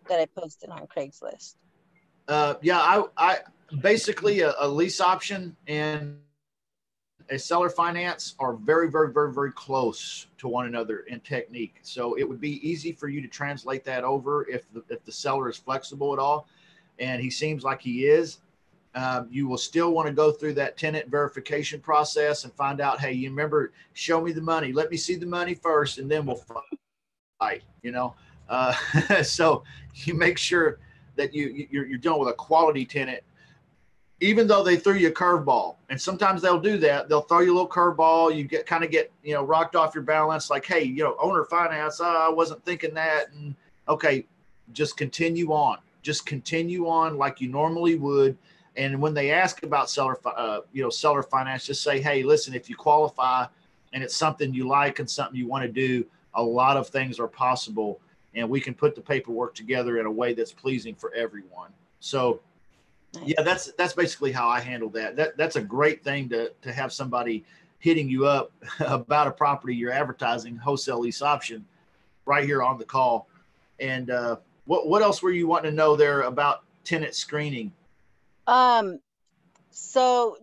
that I posted on Craigslist. Yeah, I basically a lease option and a seller finance are very, very, very, very close to one another in technique. So it would be easy for you to translate that over if the seller is flexible at all, and he seems like he is. You will still want to go through that tenant verification process and find out, hey, you remember, show me the money. Let me see the money first, and then we'll fight, you know. So you make sure that you're dealing with a quality tenant, even though they threw you a curveball. And sometimes they'll do that. They'll throw you a little curveball. You get you know, rocked off your balance. Like, hey, you know, owner finance, I wasn't thinking that. And okay, just continue on. Just continue on like you normally would. And when they ask about seller finance, just say, hey, listen, if you qualify and it's something you like and something you want to do, a lot of things are possible. And we can put the paperwork together in a way that's pleasing for everyone. So yeah, that's basically how I handle that. That's a great thing to have somebody hitting you up about a property you're advertising, wholesale lease option, right here on the call. And what else were you wanting to know there about tenant screening? So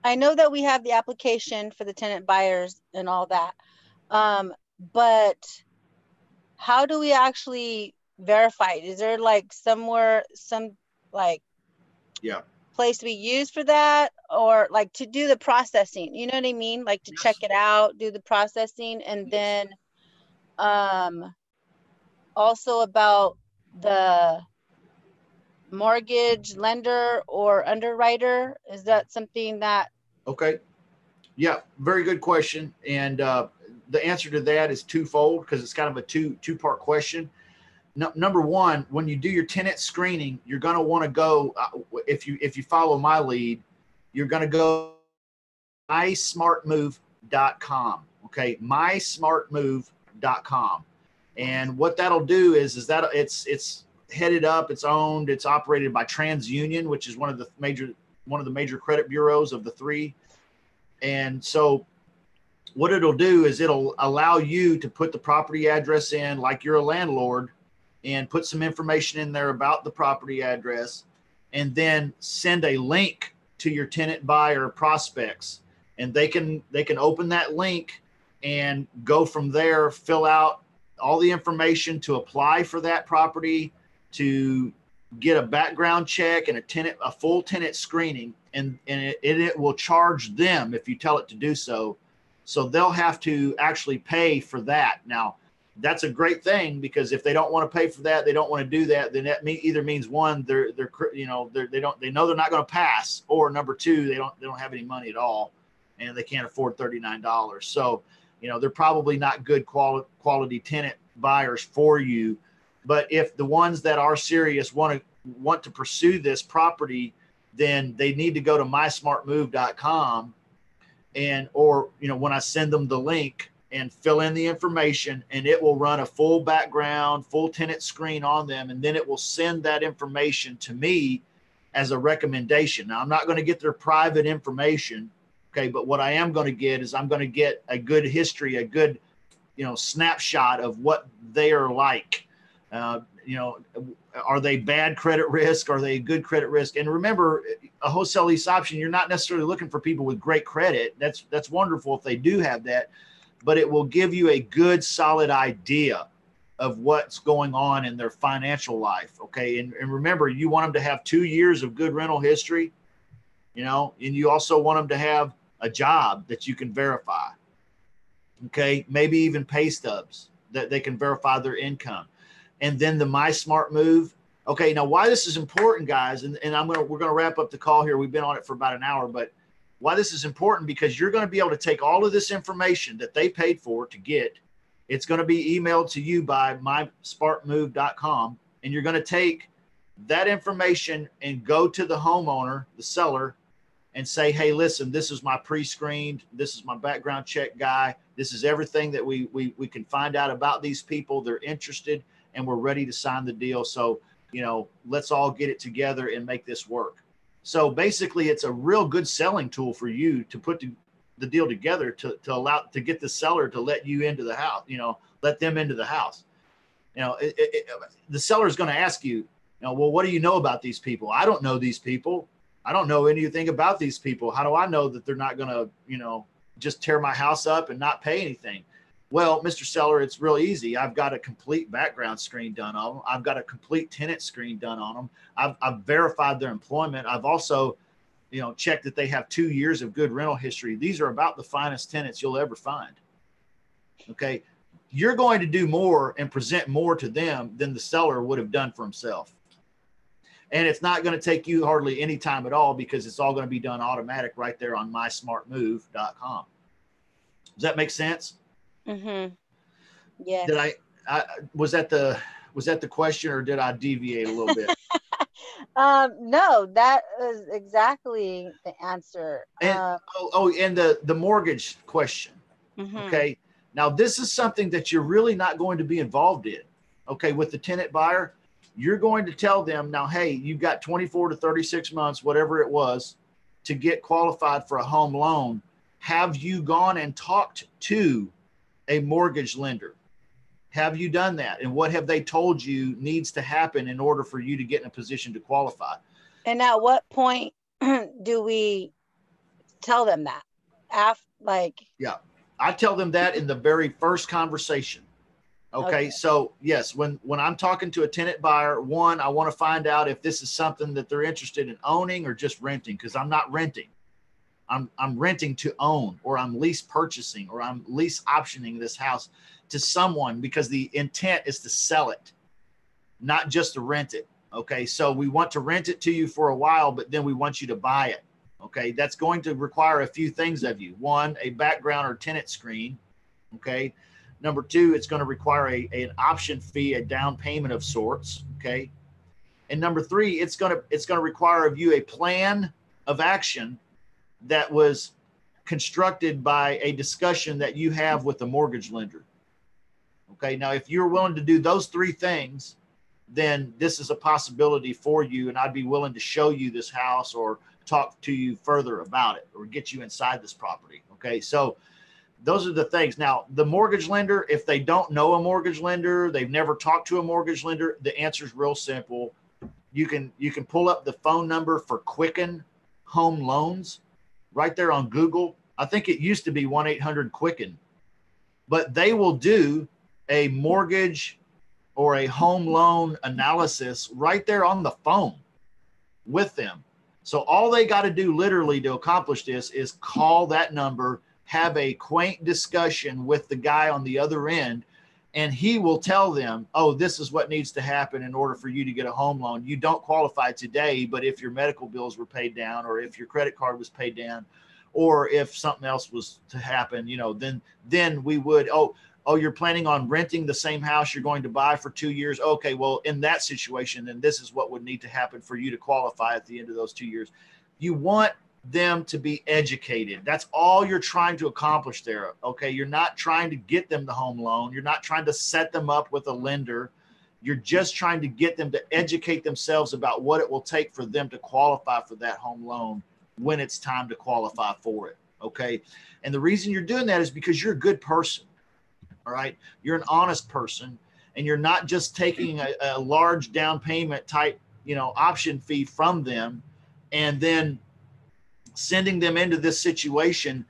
I know that we have the application for the tenant buyers and all that. But how do we actually verify it? Is there like somewhere, yeah, place we use for that, or like to do the processing, you know what I mean? Like to check it out, do the processing, and then also about the mortgage lender or underwriter. Is that something that? Okay. Yeah, very good question. And the answer to that is twofold, because it's kind of a two-part question. Number one, when you do your tenant screening, you're going to want to go, if you follow my lead, you're going to go mysmartmove.com. Okay, mysmartmove.com. And what that'll do is that it's headed up, it's owned, it's operated by TransUnion, which is one of the major credit bureaus of the three. And so what it'll do is it'll allow you to put the property address in like you're a landlord, and put some information in there about the property address, and then send a link to your tenant buyer prospects. And they can open that link and go from there, fill out all the information to apply for that property, to get a background check and a full tenant screening, and it will charge them if you tell it to do so. So they'll have to actually pay for that. Now, that's a great thing, because if they don't want to pay for that, they don't want to do that, then that either means one, they know they're not going to pass, or number two, they don't have any money at all, and they can't afford $39. So, they're probably not good quality tenant buyers for you. But if the ones that are serious want to pursue this property, then they need to go to mysmartmove.com, or when I send them the link, and fill in the information, and it will run a full background, full tenant screen on them. And then it will send that information to me as a recommendation. Now, I'm not going to get their private information. Okay. But what I am going to get is I'm going to get a good history, a good, snapshot of what they are like. Are they bad credit risk? Are they good credit risk? And remember, a wholesale lease option, you're not necessarily looking for people with great credit. That's wonderful if they do have that, but it will give you a good, solid idea of what's going on in their financial life. Okay. And remember, you want them to have 2 years of good rental history, and you also want them to have a job that you can verify. Okay. Maybe even pay stubs that they can verify their income. And then the My Smart Move. Okay. Now, why this is important, guys, and we're going to wrap up the call here. We've been on it for about an hour, but why this is important, because you're going to be able to take all of this information that they paid for to get. It's going to be emailed to you by mysmartmove.com, and you're going to take that information and go to the homeowner, the seller, and say, hey, listen, this is my pre-screened, this is my background check guy, this is everything that we can find out about these people. They're interested, and we're ready to sign the deal. So, let's all get it together and make this work. So basically, it's a real good selling tool for you to put the deal together to get the seller to let you into the house, let them into the house. The seller is going to ask you, well, what do you know about these people? I don't know these people. I don't know anything about these people. How do I know that they're not going to, just tear my house up and not pay anything? Well, Mr. Seller, it's real easy. I've got a complete background screen done on them. I've got a complete tenant screen done on them. I've verified their employment. I've also, checked that they have 2 years of good rental history. These are about the finest tenants you'll ever find. Okay. You're going to do more and present more to them than the seller would have done for himself. And it's not going to take you hardly any time at all, because it's all going to be done automatic right there on mysmartmove.com. Does that make sense? Mm-hmm. Yeah. Did was that the question, or did I deviate a little bit? No, that is exactly the answer. And and the mortgage question. Mm-hmm. Okay. Now, this is something that you're really not going to be involved in. Okay. With the tenant buyer, you're going to tell them now, hey, you've got 24 to 36 months, whatever it was, to get qualified for a home loan. Have you gone and talked to a mortgage lender? Have you done that? And what have they told you needs to happen in order for you to get in a position to qualify? And at what point do we tell them that? Yeah, I tell them that in the very first conversation. Okay. So yes, when I'm talking to a tenant buyer, one, I want to find out if this is something that they're interested in owning or just renting, because I'm not renting. I'm renting to own, or I'm lease purchasing, or I'm lease optioning this house to someone, because the intent is to sell it, not just to rent it. Okay. So we want to rent it to you for a while, but then we want you to buy it. Okay. That's going to require a few things of you. One, a background or tenant screen. Okay. Number two, it's going to require an option fee, a down payment of sorts. Okay. And number three, it's going to require of you a plan of action that was constructed by a discussion that you have with the mortgage lender. Okay. Now, if you're willing to do those three things, then this is a possibility for you. And I'd be willing to show you this house or talk to you further about it or get you inside this property. Okay. So those are the things. Now, the mortgage lender, if they don't know a mortgage lender, they've never talked to a mortgage lender, the answer is real simple. You can pull up the phone number for Quicken Home Loans right there on Google. I think it used to be 1-800-QUICKEN, but they will do a mortgage or a home loan analysis right there on the phone with them. So all they got to do literally to accomplish this is call that number, have a quaint discussion with the guy on the other end, and he will tell them, oh, this is what needs to happen in order for you to get a home loan. You don't qualify today, but if your medical bills were paid down, or if your credit card was paid down, or if something else was to happen, you know, then we would, oh, you're planning on renting the same house you're going to buy for 2 years. Okay, well, in that situation, then this is what would need to happen for you to qualify at the end of those 2 years. You want them to be educated. That's all you're trying to accomplish there. Okay, you're not trying to get them the home loan. You're not trying to set them up with a lender. You're just trying to get them to educate themselves about what it will take for them to qualify for that home loan when it's time to qualify for it. Okay, and the reason you're doing that is because you're a good person. All right, you're an honest person, and you're not just taking a large down payment type, you know, option fee from them and then sending them into this situation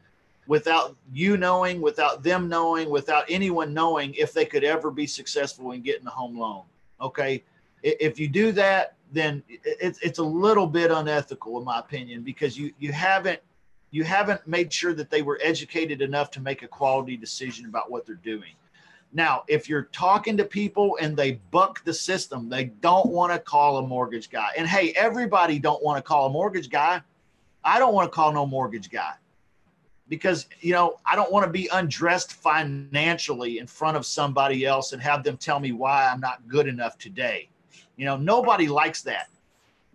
without you knowing, without them knowing, without anyone knowing if they could ever be successful in getting a home loan. Okay, if you do that, then it's a little bit unethical, in my opinion, because you haven't made sure that they were educated enough to make a quality decision about what they're doing. Now, if you're talking to people and they buck the system, they don't want to call a mortgage guy. And hey, everybody don't want to call a mortgage guy. I don't want to call no mortgage guy because, you know, I don't want to be undressed financially in front of somebody else and have them tell me why I'm not good enough today. You know, nobody likes that.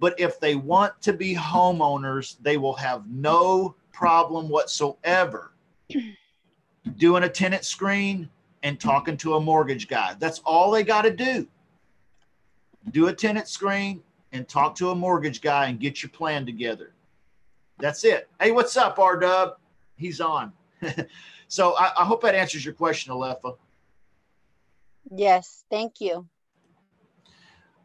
But if they want to be homeowners, they will have no problem whatsoever doing a tenant screen and talking to a mortgage guy. That's all they got to do. Do a tenant screen and talk to a mortgage guy and get your plan together. That's it. Hey, what's up, R-Dub? He's on. So I hope that answers your question, Alepha. Yes, thank you.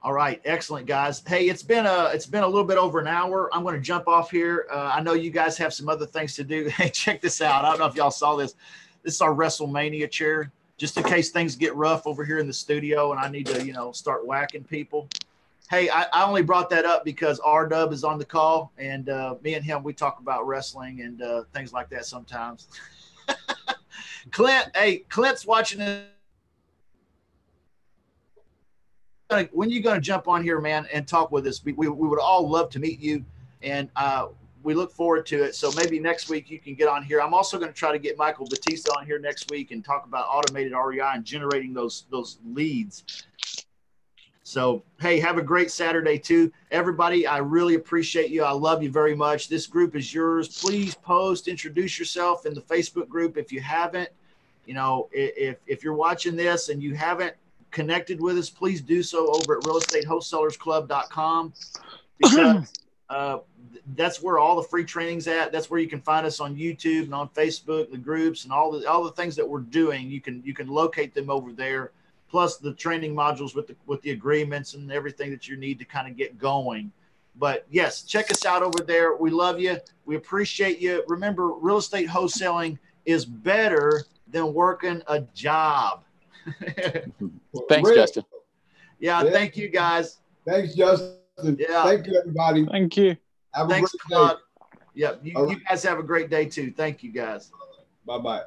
All right, excellent, guys. Hey, it's been a little bit over an hour. I'm going to jump off here. I know you guys have some other things to do. Hey, check this out. I don't know if y'all saw this. This is our WrestleMania chair, just in case things get rough over here in the studio and I need to, you know, start whacking people. Hey, I only brought that up because R-Dub is on the call, and me and him, we talk about wrestling and things like that sometimes. Clint, hey, Clint's watching this. When you going to jump on here, man, and talk with us? We would all love to meet you, and we look forward to it. So maybe next week you can get on here. I'm also going to try to get Michael Batista on here next week and talk about automated REI and generating those leads. So, hey, have a great Saturday too. Everybody, I really appreciate you. I love you very much. This group is yours. Please post, introduce yourself in the Facebook group if you haven't. You know, if you're watching this and you haven't connected with us, please do so over at realestatewholesalersclub.com, because that's where all the free training's at. That's where you can find us on YouTube and on Facebook, the groups and all the things that we're doing. You can locate them over there, plus the training modules with the agreements and everything that you need to kind of get going. But yes, check us out over there. We love you. We appreciate you. Remember, real estate wholesaling is better than working a job. Thanks, Justin. Yeah, thank you, guys. Thanks, Justin. Yeah. Thank you, everybody. Thank you. Have Thanks a great day. Yeah, you guys have a great day too. Thank you, guys. Bye-bye.